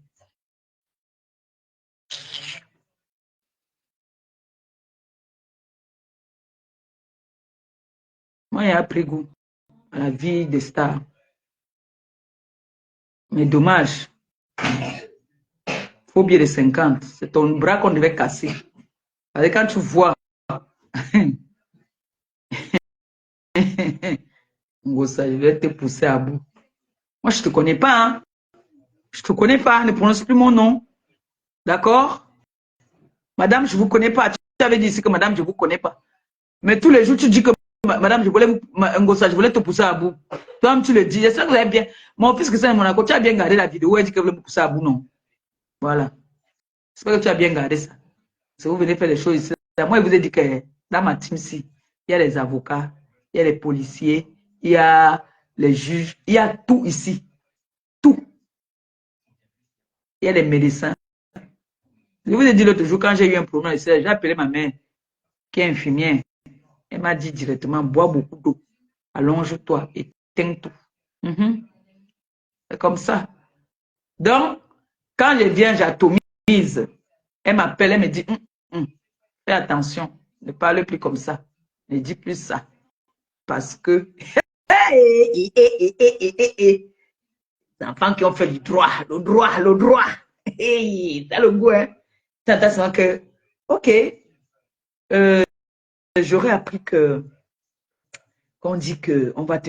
Moi, j'ai pris goût à la vie des stars. Mais dommage. Phobie de 50. C'est ton bras qu'on devait casser. Parce que quand tu vois... je vais te pousser à bout. Moi, je ne te connais pas. Hein? Je ne te connais pas. Ne prononce plus mon nom. D'accord? Madame, je ne vous connais pas. Tu avais dit ici que madame, je ne vous connais pas. Mais tous les jours, tu dis que madame, je voulais te pousser à bout. Toi, tu le dis. J'espère que vous avez bien. Mon fils que c'est Monaco, tu as bien gardé la vidéo. Elle dit qu'elle voulait me pousser à bout, non? Voilà. J'espère que tu as bien gardé ça. Si vous venez faire les choses ici, moi, je vous ai dit que dans ma team ici, il y a les avocats, il y a les policiers, il y a les juges, il y a tout ici. Tout. Il y a les médecins. Je vous ai dit l'autre jour, quand j'ai eu un problème ici, j'ai appelé ma mère, qui est infirmière. Elle m'a dit directement, bois beaucoup d'eau, allonge-toi, éteins tout. C'est comme ça. Donc, quand je viens, j'atomise. Elle m'appelle, elle me dit, fais attention, ne parle plus comme ça. Ne dis plus ça. Parce que, les enfants qui ont fait du droit, le droit. T'as le goût, hein. T'as que Ok. J'aurais appris que qu'on dit que on va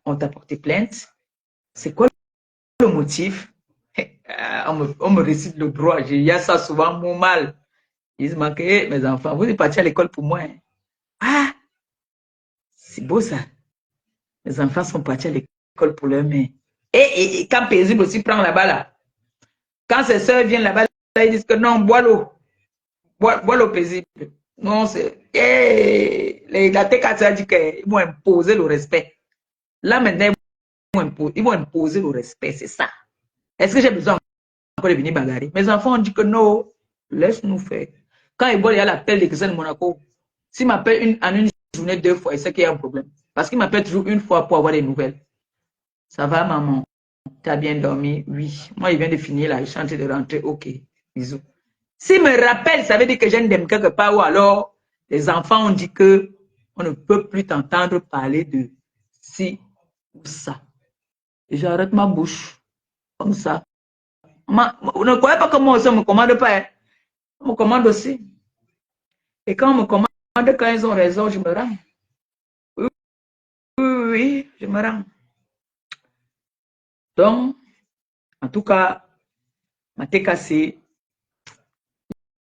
on t'a porté plainte. C'est quoi le motif? On me récite le droit. Il y a ça souvent, mon mal. Ils se manquent, mes enfants, vous êtes partis à l'école pour moi. Hein. Ah, c'est beau ça. Mes enfants sont partis à l'école pour leur mère. Et quand paisible aussi prend là-bas là. Quand ses soeurs viennent là-bas, ils disent que non, bois l'eau. Bois l'eau paisible. Non, c'est. La TKT a dit qu'ils vont imposer le respect. Là maintenant, ils vont imposer le respect, c'est ça. Est-ce que j'ai besoin encore de venir bagarrer? Mes enfants ont dit que non, laisse-nous faire. Quand il y a l'appel de Christian de Monaco, s'il m'appelle en une journée 2 fois, il sait qu'il y a un problème. Parce qu'il m'appelle toujours une fois pour avoir des nouvelles. Ça va, maman? Tu as bien dormi? Oui. Moi, il vient de finir là, il chante de rentrer. Ok, bisous. S'il me rappelle, ça veut dire que j'ai une quelque part ou alors les enfants ont dit que on ne peut plus t'entendre parler de ci ou ça. Et j'arrête ma bouche. Comme ça. Vous ne croyez pas que moi aussi, on ne me commande pas. Hein? On me commande aussi. Et quand on me commande, quand ils ont raison, je me rends. Oui, oui, oui, je me rends. Donc, en tout cas, ma TKC,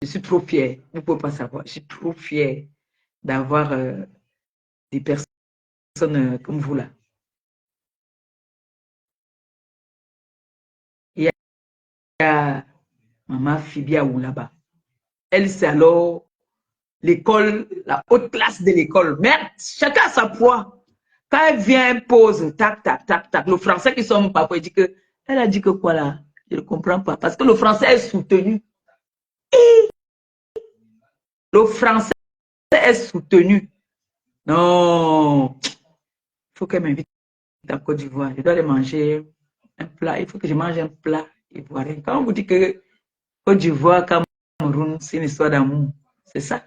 je suis trop fière. Vous ne pouvez pas savoir. Je suis trop fière d'avoir des personnes comme vous là. Il y a Maman Fibia ou là-bas. Elle, c'est alors l'école, la haute classe de l'école. Merde, chacun a sa poids. Quand elle vient, elle pose, tac, tac, tac, tac. Le français qui sont mon papa, il dit que, elle a dit que quoi là? Je ne comprends pas. Parce que le français est soutenu. Et le français est soutenu. Non. Il faut qu'elle m'invite en Côte d'Ivoire. Je dois aller manger un plat. Il faut que je mange un plat ivoirien. Quand on vous dit que Côte d'Ivoire, Cameroun, c'est une histoire d'amour. C'est ça.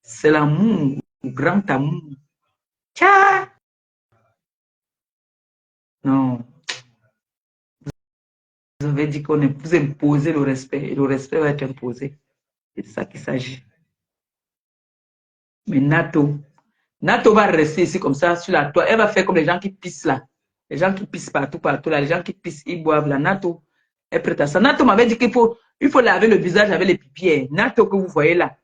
C'est l'amour, le grand amour. Tcha! Non. Vous avez dit qu'on vous imposez le respect et le respect va être imposé. C'est de ça qu'il s'agit. Mais Nato va rester ici comme ça sur la toile. Elle va faire comme les gens qui pissent là. Les gens qui pissent partout là. Les gens qui pissent, ils boivent là. Nato est prête à ça. Nato m'avait dit qu'il faut laver le visage avec les pipières. Nato que vous voyez là.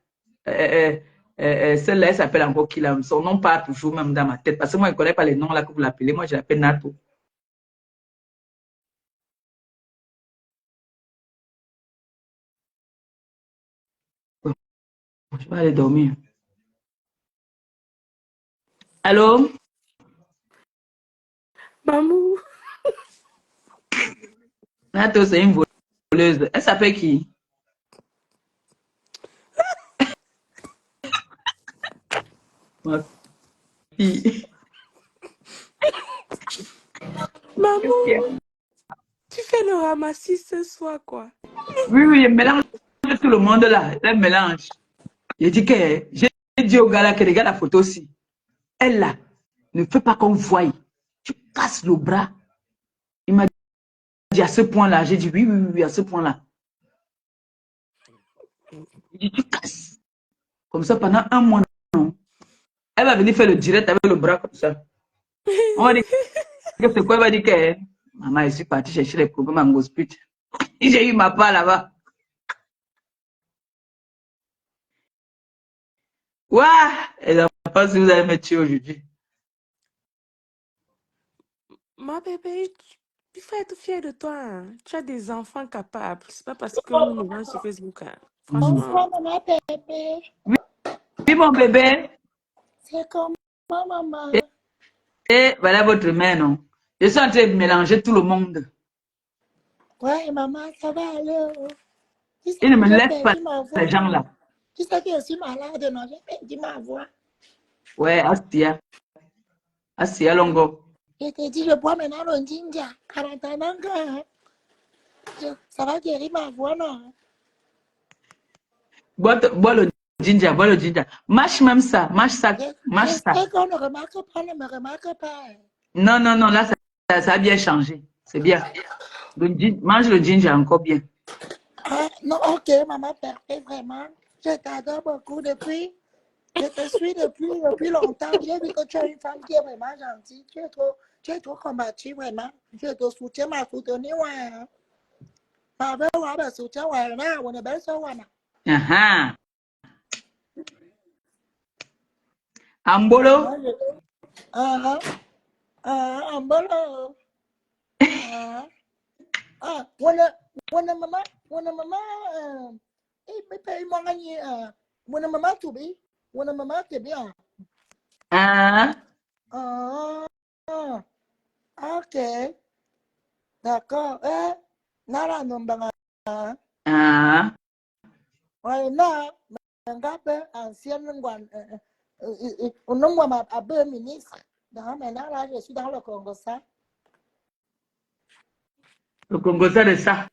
Celle-là, elle s'appelle encore qui là. Son nom part toujours même dans ma tête. Parce que moi, je ne connais pas les noms là que vous l'appelez. Moi, je l'appelle Nato. Je vais aller dormir. Allô? Mamou. Nato, c'est une voleuse. Elle s'appelle qui? Ma fille. Mamou, tu fais le ramassis ce soir, quoi. Oui, elle mélange tout le monde là. Elle mélange. J'ai dit que j'ai dit au gars là que regarde la photo aussi. Elle là, ne fait pas qu'on voie. Tu casses le bras. Il m'a dit à ce point-là. J'ai dit oui, à ce point-là. Il dit tu casses. Comme ça pendant un mois, non. Elle va venir faire le direct avec le bras comme ça. On va dire que c'est quoi? Elle va dire que maman, je suis partie chercher les problèmes en hospital. J'ai eu ma part là-bas. Ouah! Et je ne sais pas si vous allez me tuer aujourd'hui. Ma bébé, il faut être fier de toi. Hein. Tu as des enfants capables. C'est pas parce que nous nous voyons sur Facebook. Hein. Franchement. Bonsoir, maman, bébé. Oui, mon bébé. C'est comment, maman? Et voilà votre mère, non? Je suis en train de mélanger tout le monde. Ouais, maman, ça va aller. Il ne me laisse pas ces gens-là. Tu sais que je suis malade, non? J'ai perdu ma voix. Ouais, Astia. Astia Longo. Je te dis, je bois maintenant le ginger. En attendant que ça va guérir ma voix, non? Bois le ginger, bois le ginger. Mâche même ça, mâche ça, mâche ça. J'espère qu'on ne remarque pas, ne me remarque pas. Non, là, ça a bien changé. C'est bien. Mange le ginger encore bien. Ah, non, ok, maman, parfait, vraiment. Je t'adore beaucoup depuis. Je te suis depuis longtemps. J'ai vu que tu es une femme qui est vraiment gentille. Tu es trop combative, vraiment. Je te soutiens, ma soutenir, ouais. Ma belle, ouais, ma soutien, ouais, là, on est belle, ça, ouais. Ambolo. Ambolo. Wana mama, me pay money, wana mama to be, wana mama to be, ok, d'accord, nara nombanga, na, ngape, ancien ngwan, unongwa ma abe ministre, maintenant là, je suis dans le Congo, ça. Le Congo, ça de ça.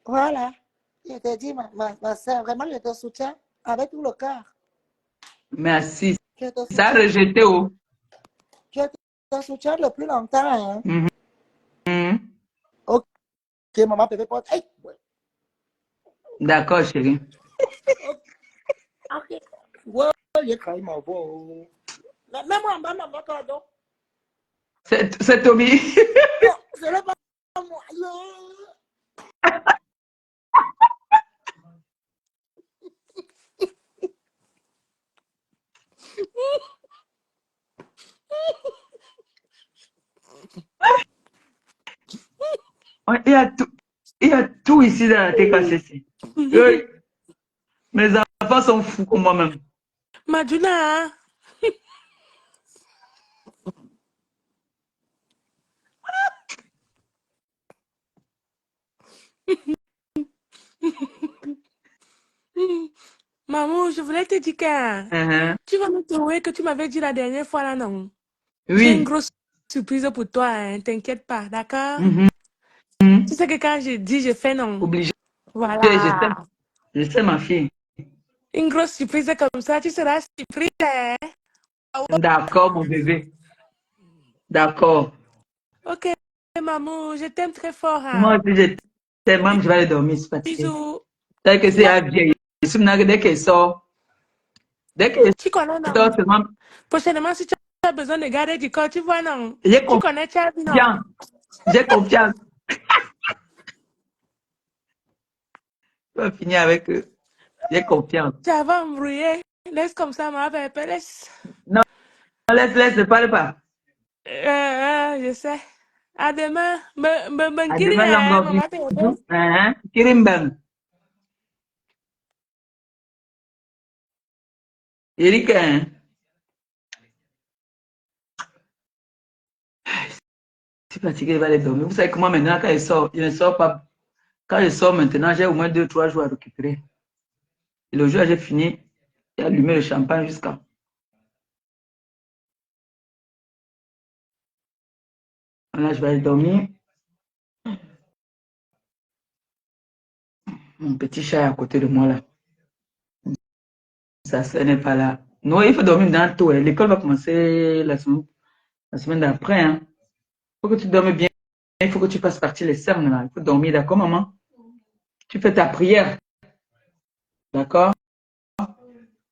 Voilà. Je te dis, ma soeur, vraiment, je te soutiens avec tout le cœur. Merci. Je te Ça a soutiens. rejeté où? Je te soutiens le plus longtemps. Hein. Ok, maman, peut pas. Hey. D'accord, chérie. Ok. Ouais, il est mon beau. Mets-moi en bas, maman, pardon. C'est Tommy. Non, c'est le pas moi. Il y a tout ici dans la TKCC. Oui. Mes enfants sont fous comme moi-même. Maduna. Maman, je voulais te dire que tu vas me trouver que tu m'avais dit la dernière fois là, non? J'ai une Oui. grosse surprise pour toi, hein. T'inquiète pas, d'accord? Tu sais que quand je dis, je fais non. Obligé. Voilà. Je sais, ma fille. Une grosse surprise comme ça, tu seras surprise, hein? D'accord, mon bébé. D'accord. Ok, maman, je t'aime très fort. Moi Hein. aussi, je t'aime. Même, je vais aller dormir, c'est fatigué. Bisous. Dès que c'est à vieille. Dès qu'elle sort. Dès qu'elle Tu connais, non? sort seulement. Prochainement, si tu as besoin de garder du corps, tu vois, non? J'ai Tu connais Charlie, non? confiance. J'ai confiance. Je vais finir avec eux. J'ai confiance. Tu vas m'embrouiller. Laisse comme ça, ma belle. Laisse. Non, laisse, ne parle pas. Je sais. À demain. À Kiri, demain, hein, l'angle maman, bébé. Kirimban. Erika, hein? Je suis fatiguée, je vais aller dormir. Vous savez que moi, maintenant, quand je sors, je ne sors pas. Quand je sors maintenant, j'ai au moins 2-3 jours à récupérer. Et le jour où j'ai fini, j'ai allumé le champagne jusqu'à. Là, je vais aller dormir. Mon petit chat est à côté de moi là. Ça n'est pas là. Non, il faut dormir dans tôt. L'école va commencer la semaine d'après. Hein. Il faut que tu dormes bien. Il faut que tu fasses partie les cernes là. Il faut dormir, d'accord, maman? Tu fais ta prière. D'accord?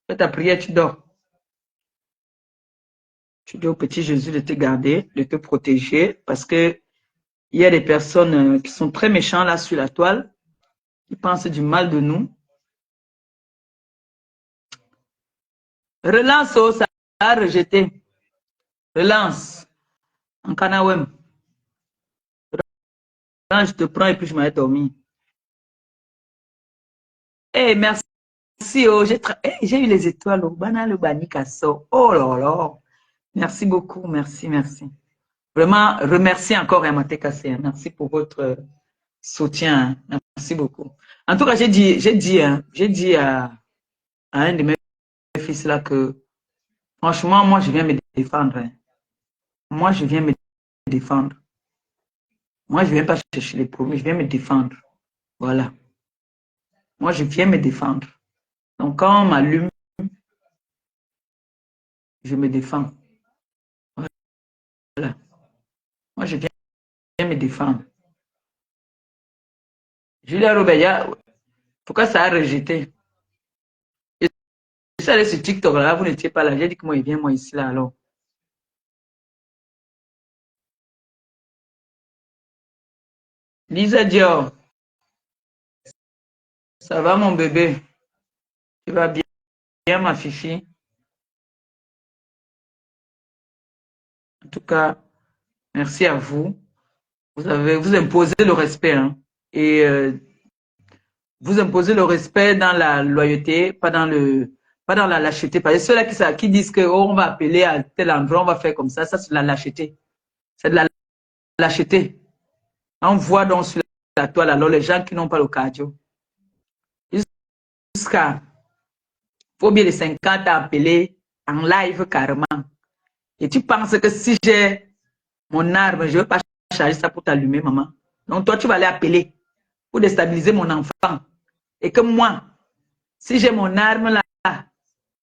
Fais ta prière, tu dors. Tu dis au petit Jésus de te garder, de te protéger, parce que il y a des personnes qui sont très méchantes là sur la toile, qui pensent du mal de nous. Relance, oh, ça a rejeté. Relance. En Kanawem. Relance, je te prends et puis je m'en dormir. Eh, merci, oh, j'ai eu les étoiles au Bana le Banikasso. Oh là là. Merci beaucoup, merci. Vraiment, remercie encore Amate Kassé. Merci pour votre soutien. Merci beaucoup. En tout cas, j'ai dit à un de mes fils là que, franchement, moi, je viens me défendre. Hein. Moi, je viens me défendre. Moi, je viens pas chercher les problèmes, je viens me défendre. Voilà. Moi, je viens me défendre. Donc, quand on m'allume, je me défends. Voilà. Moi, je viens me défendre. Julia Robert, pourquoi ça a rejeté? Je suis allé sur TikTok, là, vous n'étiez pas là. J'ai dit que moi, il vient, moi, ici, là, alors. Lisa Dior, ça va, mon bébé? Tu vas bien, ma fifi? En tout cas, merci à vous. Vous imposez le respect, hein. Et vous imposez le respect dans la loyauté, pas dans la lâcheté. Parce que ceux-là qui disent que oh, on va appeler à tel endroit, on va faire comme ça c'est de la lâcheté. C'est de la lâcheté. On voit donc sur la toile alors les gens qui n'ont pas le cardio. Jusqu'à faut bien les 50 à appeler en live carrément. Et tu penses que si j'ai mon arme, je ne vais pas charger ça pour t'allumer, maman. Donc toi, tu vas aller appeler pour déstabiliser mon enfant. Et que moi, si j'ai mon arme là,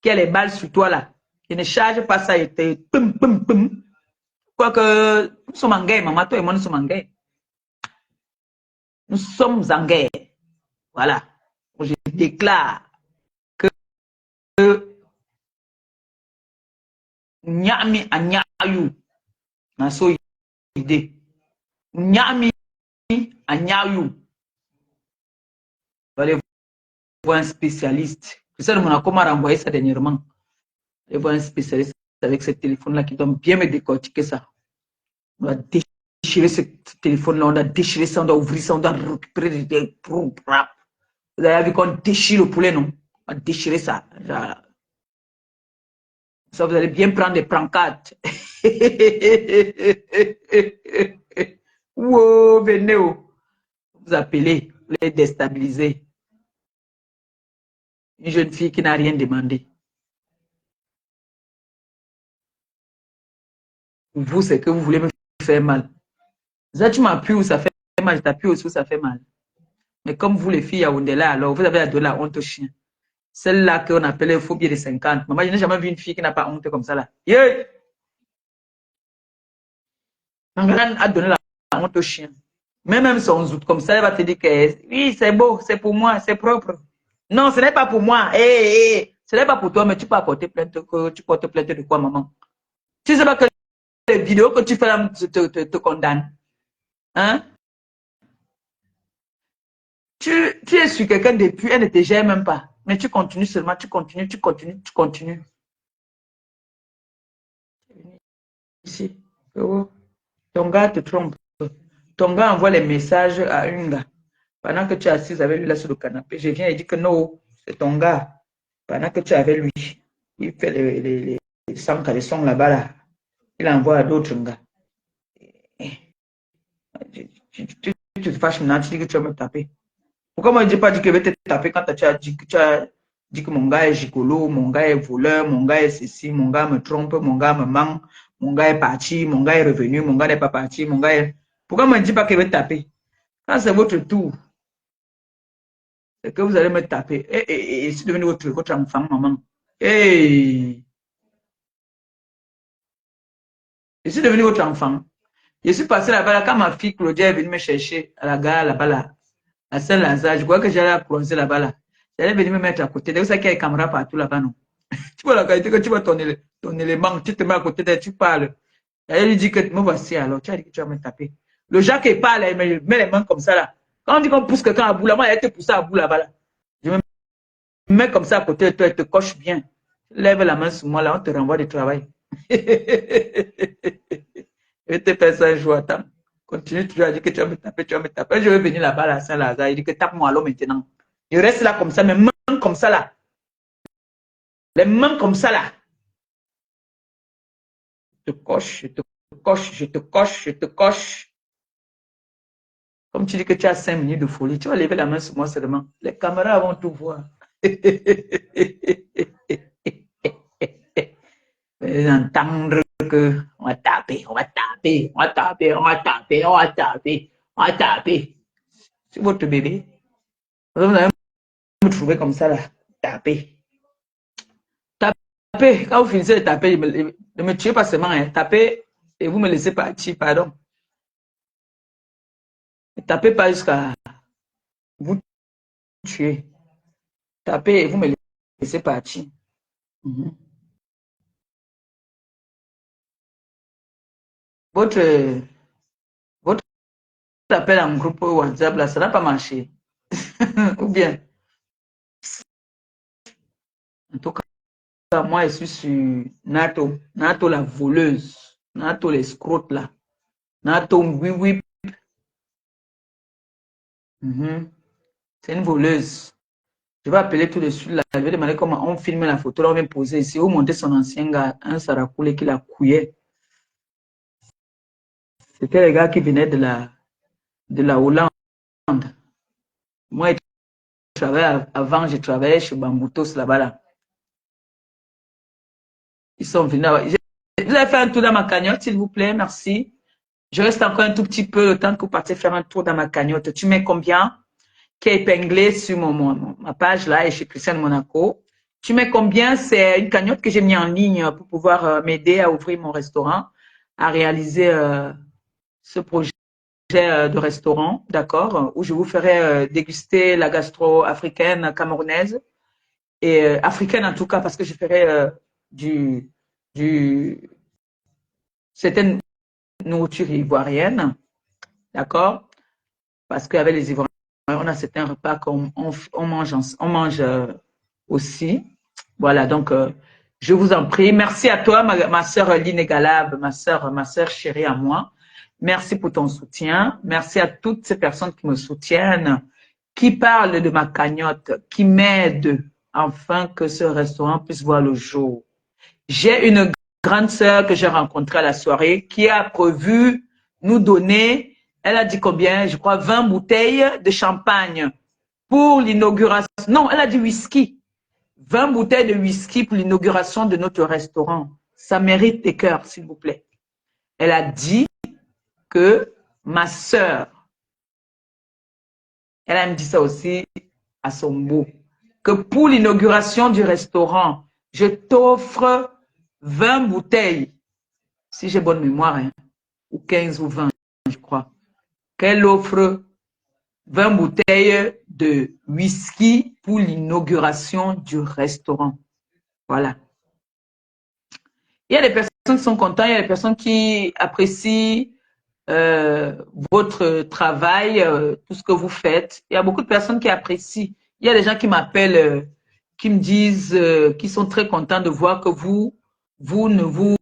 qui a les balles sur toi là, je ne charge pas ça et te pum pum pum. Quoique, nous sommes en guerre, maman, toi et moi, nous sommes en guerre. Nous sommes en guerre. Voilà. Je déclare que Nyami a Nyayu, na so idée. Nyami a Nyayu. Vous allez voir un spécialiste. Je sais, on a comment renvoyer ça dernièrement. Vous allez voir un spécialiste avec ce téléphone-là qui doit bien me décortiquer ça. On va déchirer ce téléphone-là, on doit déchirer ça, on doit ouvrir ça, on doit récupérer des programmes. Vous avez vu qu'on déchire le poulet, non? On va déchirer ça. Ça, vous allez bien prendre des pancartes. Wow, venez, vous appelez, vous les déstabiliser. Une jeune fille qui n'a rien demandé. Vous, c'est que vous voulez me faire mal. Ça, tu m'appuies où ça fait mal, je t'appuie aussi où ça fait mal. Mais comme vous, les filles Yaoundé là, alors vous avez de la honte au chien. Celle-là qu'on appelle les phobies des 50. Maman, je n'ai jamais vu une fille qui n'a pas honte comme ça là. Yeah! Tangaran a donné la honte au chien. Même son zout comme ça, elle va te dire que oui, c'est beau, c'est pour moi, c'est propre. Non, ce n'est pas pour moi. Ce n'est pas pour toi, mais tu peux apporter plainte. Tu portes plainte de quoi, maman? Tu sais pas que les vidéos que tu fais là te condamnent. Hein? Tu es sur quelqu'un depuis, elle ne te gère même pas. Mais tu continues seulement, tu continues. Ici. Oh. Ton gars te trompe. Ton gars envoie les messages à une gars. Pendant que tu es assise avec lui là sur le canapé, je viens et dis que non, c'est ton gars. Pendant que tu es avec lui, il fait les sans caleçons là-bas là. Il envoie à d'autres gars. Tu te fâches maintenant, tu dis que tu vas me taper. Pourquoi moi je n'ai pas dit que je vais te taper quand tu as dit que mon gars est gigolo, mon gars est voleur, mon gars est ceci, mon gars me trompe, mon gars me ment, mon gars est parti, mon gars est revenu, mon gars n'est pas parti, mon gars est... Pourquoi moi je ne dis pas que je vais te taper? Quand c'est votre tour, c'est que vous allez me taper. Et c'est devenu votre enfant, maman. Hey! Je suis devenu votre enfant. Je suis passé là-bas, là, quand ma fille Claudia est venue me chercher à la gare là-bas, là, à Saint-Lazare, je crois que j'allais croiser là-bas, là. J'allais venir me mettre à côté. C'est ça qu'il y a des caméras partout là-bas, non? Tu vois la qualité que tu vois ton élément, tu te mets à côté d'elle, tu parles. Elle lui dit que me voici alors, tu as dit que tu vas me taper. Le Jacques qui parle, il met les mains comme ça là. Quand on dit qu'on pousse quelqu'un à bout, là, moi, elle te pousse à bout là-bas, là. Je me mets comme ça à côté de toi, elle te coche bien. Lève la main sur moi, là, on te renvoie du travail. Je vais te faire ça un jour, attends. Continue, tu vas dire que tu vas me taper, tu vas me taper. Je vais venir là-bas à Saint-Lazare, il dit que tape-moi alors maintenant. Je reste là comme ça, mes mains comme ça là. Les mains comme ça là. Je te coche, je te coche, je te coche, je te coche. Comme tu dis que tu as 5 minutes de folie, tu vas lever la main sur moi seulement. Les caméras vont tout voir. Entendre que on va taper, on va taper, on va taper, on va taper, on va taper, on va taper. C'est votre bébé. Vous allez me trouver comme ça là. Taper. Taper. Quand vous finissez de taper, ne me tuez pas seulement, hein. Tapez et vous me laissez partir, pardon. Ne tapez pas jusqu'à vous tuer. Tapez et vous me laissez partir. Votre appel en groupe WhatsApp, là, ça n'a pas marché. Ou bien, en tout cas, moi, je suis sur Nato. Nato, la voleuse. Nato, l'escroute, là. Nato, oui, oui. C'est une voleuse. Je vais appeler tout de suite là. Je vais demander comment on filme la photo. Là, on vient poser ici. Où monter son ancien gars, un Sarakoulé qui la couillait. C'était les gars qui venaient de la Hollande. Moi, avant, je travaillais chez Bamboutos là-bas. Là. Ils sont venus. Vous avez fait un tour dans ma cagnotte, s'il vous plaît, merci. Je reste encore un tout petit peu le temps que vous partez faire un tour dans ma cagnotte. Tu mets combien? Qui est épinglé sur ma page là et chez Christiane Monaco. Tu mets combien? C'est une cagnotte que j'ai mis en ligne pour pouvoir m'aider à ouvrir mon restaurant, à réaliser ce projet de restaurant, d'accord, où je vous ferai déguster la gastro africaine, camerounaise et africaine en tout cas parce que je ferai certaines nourritures ivoiriennes, d'accord, parce qu'avec les Ivoiriens, on a certains repas qu'on mange aussi. Voilà, donc je vous en prie. Merci à toi, ma sœur l'inégalable, ma sœur chérie à moi. Merci pour ton soutien. Merci à toutes ces personnes qui me soutiennent, qui parlent de ma cagnotte, qui m'aident afin que ce restaurant puisse voir le jour. J'ai une grande sœur que j'ai rencontrée à la soirée qui a prévu nous donner, elle a dit combien? Je crois 20 bouteilles de champagne pour l'inauguration. Non, elle a dit whisky. 20 bouteilles de whisky pour l'inauguration de notre restaurant. Ça mérite tes cœurs, s'il vous plaît. Elle a dit que ma sœur, elle me dit ça aussi à son beau, que pour l'inauguration du restaurant, je t'offre 20 bouteilles, si j'ai bonne mémoire, hein, ou 15 ou 20, je crois, qu'elle offre 20 bouteilles de whisky pour l'inauguration du restaurant. Voilà. Il y a des personnes qui sont contentes, il y a des personnes qui apprécient votre travail, tout ce que vous faites. Il y a beaucoup de personnes qui apprécient. Il y a des gens qui m'appellent, qui me disent, qui sont très contents de voir que vous ne vous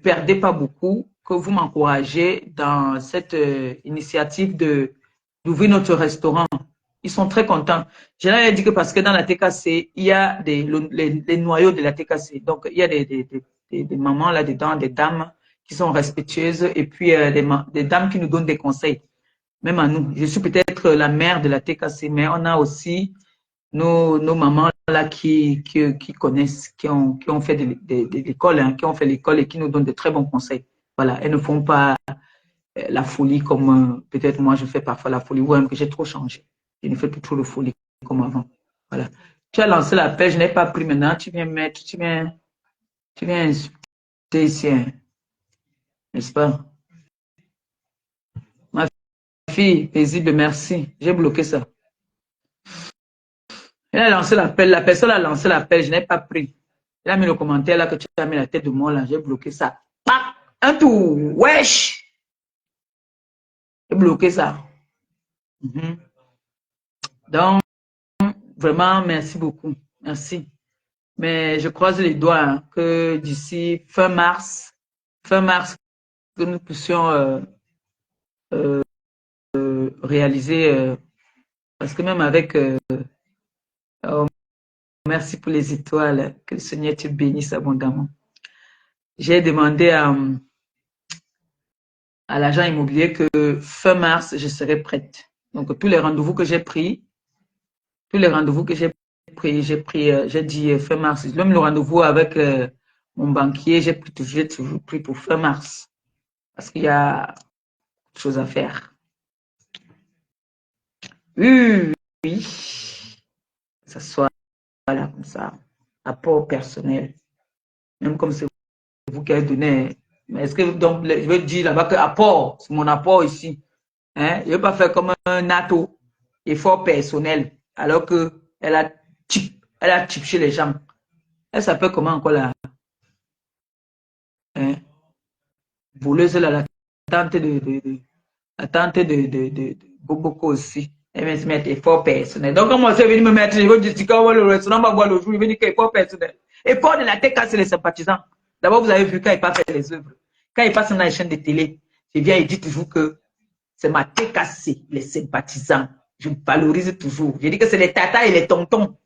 perdez pas beaucoup, que vous m'encouragez dans cette initiative d'ouvrir notre restaurant. Ils sont très contents. Je leur ai dit que parce que dans la TKC, il y a les noyaux de la TKC. Donc, il y a des mamans là-dedans, des dames qui sont respectueuses et puis des dames qui nous donnent des conseils, même à nous. Je suis peut-être la mère de la TKC, mais on a aussi nos mamans là qui connaissent, qui ont fait de l'école, hein, qui ont fait l'école et qui nous donnent de très bons conseils. Voilà, elles ne font pas la folie comme peut-être moi je fais parfois la folie, ou même que j'ai trop changé. Je ne fais plus trop de folie comme avant. Voilà. Tu as lancé l'appel, je n'ai pas pris maintenant, tu viens mettre, tu viens insulter ici, hein. N'est-ce pas? Ma fille, paisible, merci. J'ai bloqué ça. Elle a lancé l'appel, la personne a lancé l'appel, je n'ai pas pris. Elle a mis le commentaire là que tu as mis la tête de moi là, j'ai bloqué ça. Pac, un tour, wesh! J'ai bloqué ça. Donc, vraiment, merci beaucoup. Merci. Mais je croise les doigts hein, que d'ici fin mars, que nous puissions réaliser, parce que même avec, merci pour les étoiles, que le Seigneur te bénisse abondamment. J'ai demandé à l'agent immobilier que fin mars, je serai prête. Donc, tous les rendez-vous que j'ai pris, j'ai dit fin mars. Même le rendez-vous avec mon banquier, j'ai toujours pris pour fin mars. Parce qu'il y a des choses à faire. Oui. Ça soit voilà, comme ça. Apport personnel. Même comme c'est vous qui avez donné. Mais est-ce que donc je veux dire là-bas que apport, c'est mon apport ici. Hein? Je ne vais pas faire comme un NATO. effort personnel, alors qu'elle a chipché les gens. Elle s'appelle comment encore là? Hein? Voleuse là, la tante de Boboko aussi. Elle vient se mettre effort personnel. Donc, quand moi, je vais venir me mettre, je vais dire, quand le restaurant va boire le jour, je vais dire qu'il effort personnel. Effort de la tête casse les sympathisants. D'abord, vous avez vu quand il passe faire les œuvres. Quand il passe dans les chaînes de télé, je viens et dis toujours que c'est ma tête cassée, les sympathisants. Je valorise toujours. Je dis que c'est les tatas et les tontons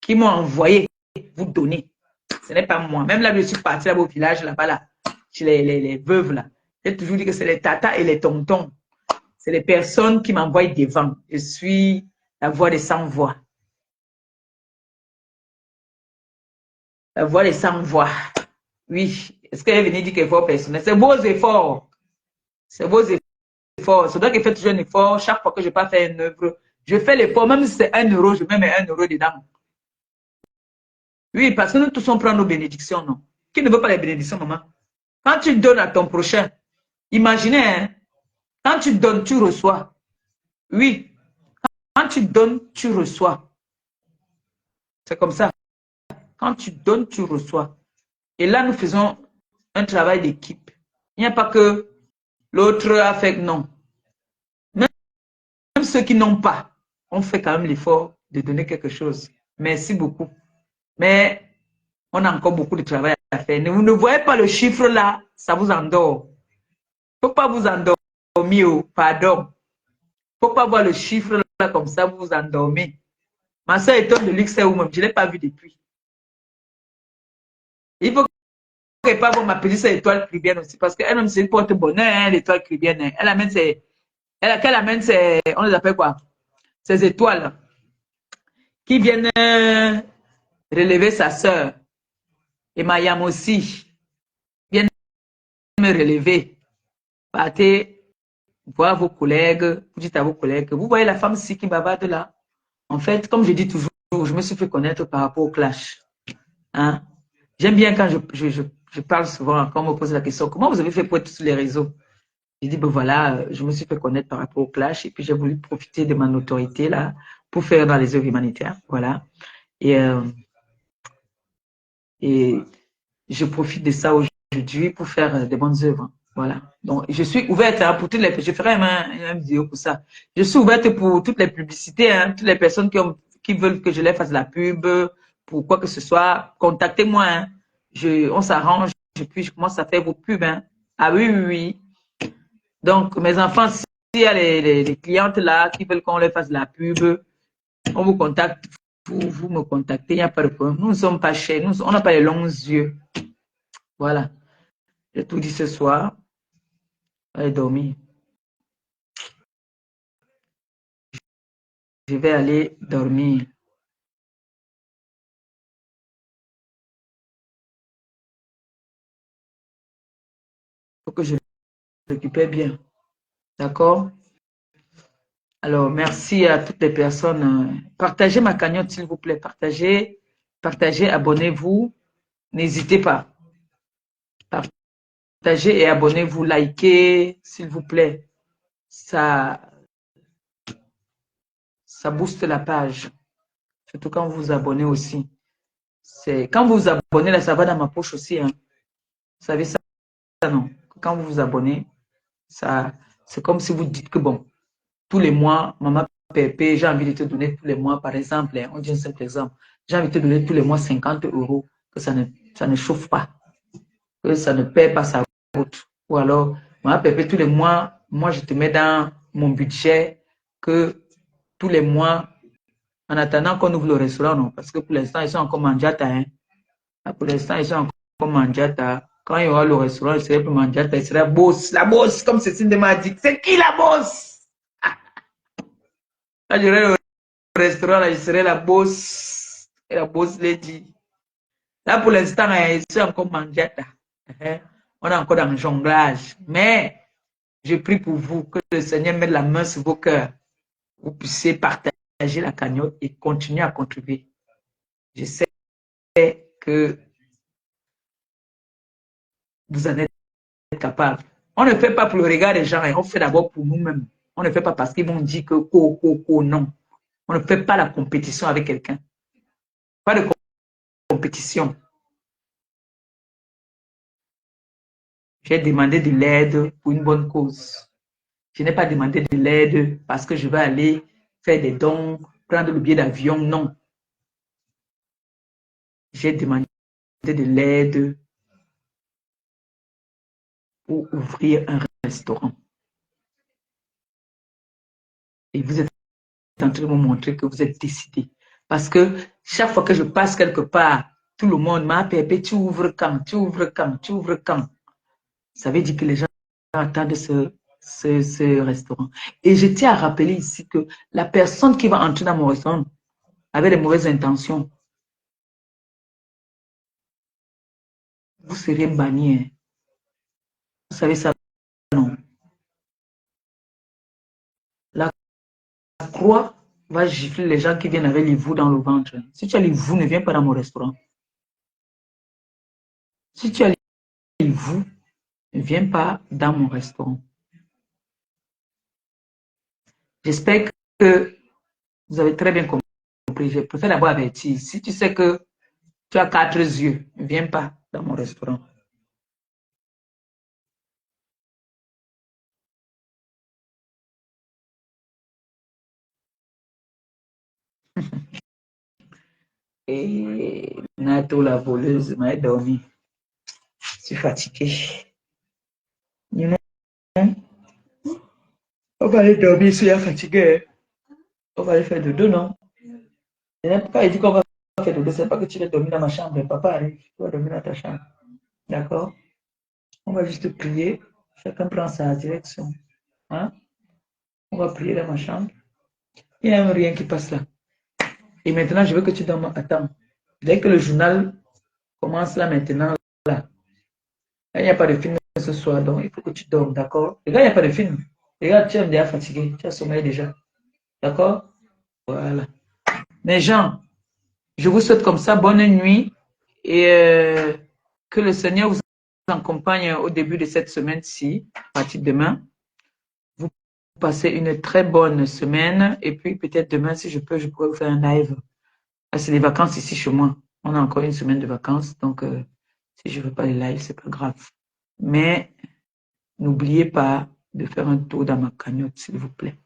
qui m'ont envoyé vous donner. Ce n'est pas moi. Même là, je suis partie là au village, là-bas, là, chez les veuves, là. J'ai toujours dit que c'est les tatas et les tontons. C'est les personnes qui m'envoient devant. Je suis la voix des sans-voix. La voix des sans-voix. Oui. Est-ce qu'elle est venue dire qu'effort personnel? C'est vos efforts. C'est vos efforts. C'est toi qui fais toujours un effort. Chaque fois que je pas faire une œuvre, je fais l'effort. Même si c'est 1 euro, je mets 1 euro dedans. Oui, parce que nous tous on prend nos bénédictions, non? Qui ne veut pas les bénédictions, maman? Quand tu donnes à ton prochain, imaginez, hein, quand tu donnes, tu reçois. Oui, quand tu donnes, tu reçois. C'est comme ça. Quand tu donnes, tu reçois. Et là, nous faisons un travail d'équipe. Il n'y a pas que l'autre a fait, non. Même ceux qui n'ont pas, on fait quand même l'effort de donner quelque chose. Merci beaucoup. Mais on a encore beaucoup de travail à faire. Vous ne voyez pas le chiffre là, ça vous endort. Il ne faut pas vous endormir, pardon. Il ne faut pas voir le chiffre là comme ça, vous vous endormez. Ma soeur étonne de luxe ou même, je ne l'ai pas vu depuis. Il faut que pas voir ma petite soeur étoile chrétienne aussi, parce qu'elle-même c'est une porte-bonheur, hein, l'étoile chrétienne. Hein. Elle amène ses, on les appelle quoi? Ces étoiles qui viennent relever sa soeur. Et Mayam aussi viennent me relever. Partez voir vos collègues, vous dites à vos collègues, vous voyez la femme-ci qui bavarde là. En fait, comme je dis toujours, je me suis fait connaître par rapport au clash. Hein? J'aime bien quand je parle souvent, quand on me pose la question, comment vous avez fait pour être sur les réseaux? Je dis, ben voilà, je me suis fait connaître par rapport au clash et puis j'ai voulu profiter de ma notoriété là pour faire dans les œuvres humanitaires. Voilà. Et je profite de ça aujourd'hui pour faire des bonnes œuvres. Voilà. Donc, je suis ouverte hein, pour toutes les... Je ferai une vidéo pour ça. Je suis ouverte pour toutes les publicités, hein, toutes les personnes qui veulent que je les fasse la pub, pour quoi que ce soit. Contactez-moi. Hein. On s'arrange et puis je commence à faire vos pubs. Hein. Ah oui, oui, oui. Donc, mes enfants, s'il y a les clientes là qui veulent qu'on les fasse la pub, on vous contacte. Vous me contactez, il n'y a pas de problème. Nous ne sommes pas chers, on n'a pas les longs yeux. Voilà. J'ai tout dit ce soir. Allez dormir. Je vais aller dormir. Il faut que je récupère bien. D'accord? Alors, merci à toutes les personnes. Partagez ma cagnotte, s'il vous plaît. Partagez, abonnez-vous. N'hésitez pas. Partagez et abonnez-vous. Likez, s'il vous plaît. Ça booste la page. Surtout quand vous vous abonnez aussi. Quand vous vous abonnez, là, ça va dans ma poche aussi. Hein. Vous savez ça, non? Quand vous vous abonnez, c'est comme si vous dites que bon, tous les mois, maman Pépé, j'ai envie de te donner tous les mois, par exemple, hein, on dit un simple exemple, j'ai envie de te donner tous les mois 50 €, que ça ne chauffe pas, que ça ne perd pas sa route. Ou alors, maman Pépé, tous les mois, moi je te mets dans mon budget que tous les mois, en attendant qu'on ouvre le restaurant, non, parce que pour l'instant, ils sont encore mangiata. Hein. Pour l'instant, ils sont encore mangiata. Quand il y aura le restaurant, il serait plus mangiata, il serait boss. La boss, comme Cécile de m'a dit. C'est qui la boss? Quand j'aurai le restaurant, là, je serai la boss. Et la boss lady. Là, pour l'instant, ils sont encore mangiata. On est encore dans le jonglage. Mais, je prie pour vous que le Seigneur mette la main sur vos cœurs. Vous puissiez partager la cagnotte et continuer à contribuer. Je sais que vous en êtes capable. On ne fait pas pour le regard des gens, on fait d'abord pour nous-mêmes. On ne fait pas parce qu'ils vont dire que non. On ne fait pas la compétition avec quelqu'un. Pas de compétition. J'ai demandé de l'aide pour une bonne cause. Je n'ai pas demandé de l'aide parce que je vais aller faire des dons, prendre le billet d'avion. Non. J'ai demandé de l'aide pour ouvrir un restaurant. Et vous êtes en train de me montrer que vous êtes décidé. Parce que chaque fois que je passe quelque part, tout le monde m'a appelé, tu ouvres quand, tu ouvres quand, tu ouvres quand. Ça veut dire que les gens attendent ce restaurant. Et je tiens à rappeler ici que la personne qui va entrer dans mon restaurant avait de mauvaises intentions. Vous serez banni. Hein. Vous savez ça, non? La croix va gifler les gens qui viennent avec les vous dans le ventre. Si tu as les vous, ne viens pas dans mon restaurant. Si tu as les vous, ne viens pas dans mon restaurant. J'espère que vous avez très bien compris. Je préfère d'abord avertir. Si tu sais que tu as 4 yeux, ne viens pas dans mon restaurant. Et Nato, la voleuse, m'a dormi. Je suis fatiguée. On va aller dormir, je suis fatiguée. On va aller faire dodo, non? Je n'ai pas dit qu'on va faire dodo, c'est pas que tu vas dormir dans ma chambre. Papa arrive, tu vas dormir dans ta chambre. D'accord? On va juste prier. Chacun prend sa direction. Hein? On va prier dans ma chambre. Il n'y a même rien qui passe là. Et maintenant, je veux que tu dormes. Attends. Dès que le journal commence là maintenant, là, il n'y a pas de film ce soir, donc il faut que tu dormes, d'accord? Regarde, il n'y a pas de film. Regarde, tu es déjà fatigué, tu as sommeillé déjà. D'accord? Voilà. Mes gens, je vous souhaite comme ça bonne nuit et que le Seigneur vous accompagne au début de cette semaine-ci, à partir de demain. Vous passez une très bonne semaine et puis peut-être demain, si je peux, je pourrais vous faire un live. C'est les vacances ici chez moi. On a encore une semaine de vacances, donc si je ne veux pas les lives, c'est pas grave. Mais n'oubliez pas de faire un tour dans ma cagnotte, s'il vous plaît.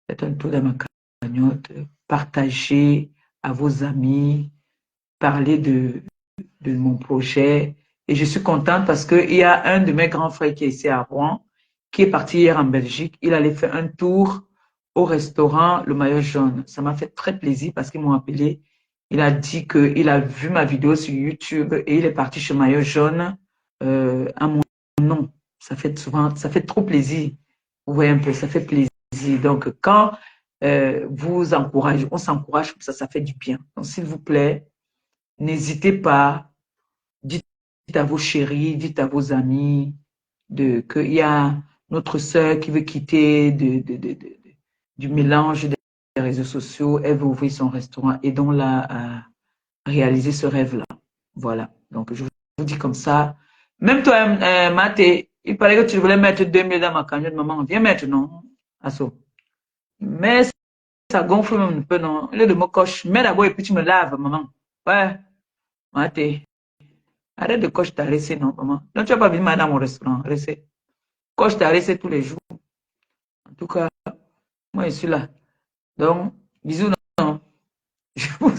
Faites un tour dans ma cagnotte, partagez à vos amis, parlez de mon projet. Et je suis contente parce qu'il y a un de mes grands frères qui est ici à Rouen, qui est parti hier en Belgique. Il allait faire un tour au restaurant Le Maillot Jaune. Ça m'a fait très plaisir parce qu'ils m'ont appelé. Il a dit qu'il a vu ma vidéo sur YouTube et il est parti chez Maillot Jaune à mon nom. Ça fait souvent, ça fait trop plaisir. Vous voyez un peu, ça fait plaisir. Donc, quand vous encouragez, on s'encourage comme ça fait du bien. Donc, s'il vous plaît, n'hésitez pas, dites à vos chéris, dites à vos amis qu'il y a notre sœur qui veut quitter du mélange des réseaux sociaux. Elle veut ouvrir son restaurant. Aidons-la à réaliser ce rêve-là. Voilà. Donc, je vous dis comme ça. Même toi, Mathé, il paraît que tu voulais mettre 2000 dans ma cagnotte, maman. Viens mettre, non? Asso. Mais ça gonfle même un peu, non? Au lieu de me coche, mets d'abord et puis tu me laves, maman. Ouais, Mathé. Arrête de coche ta recette, non, maman. Donc, tu vas pas venir dans mon restaurant, recette. Coche ta recette tous les jours. En tout cas, moi, je suis là. Donc, bisous, non. Je vous...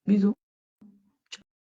bisous.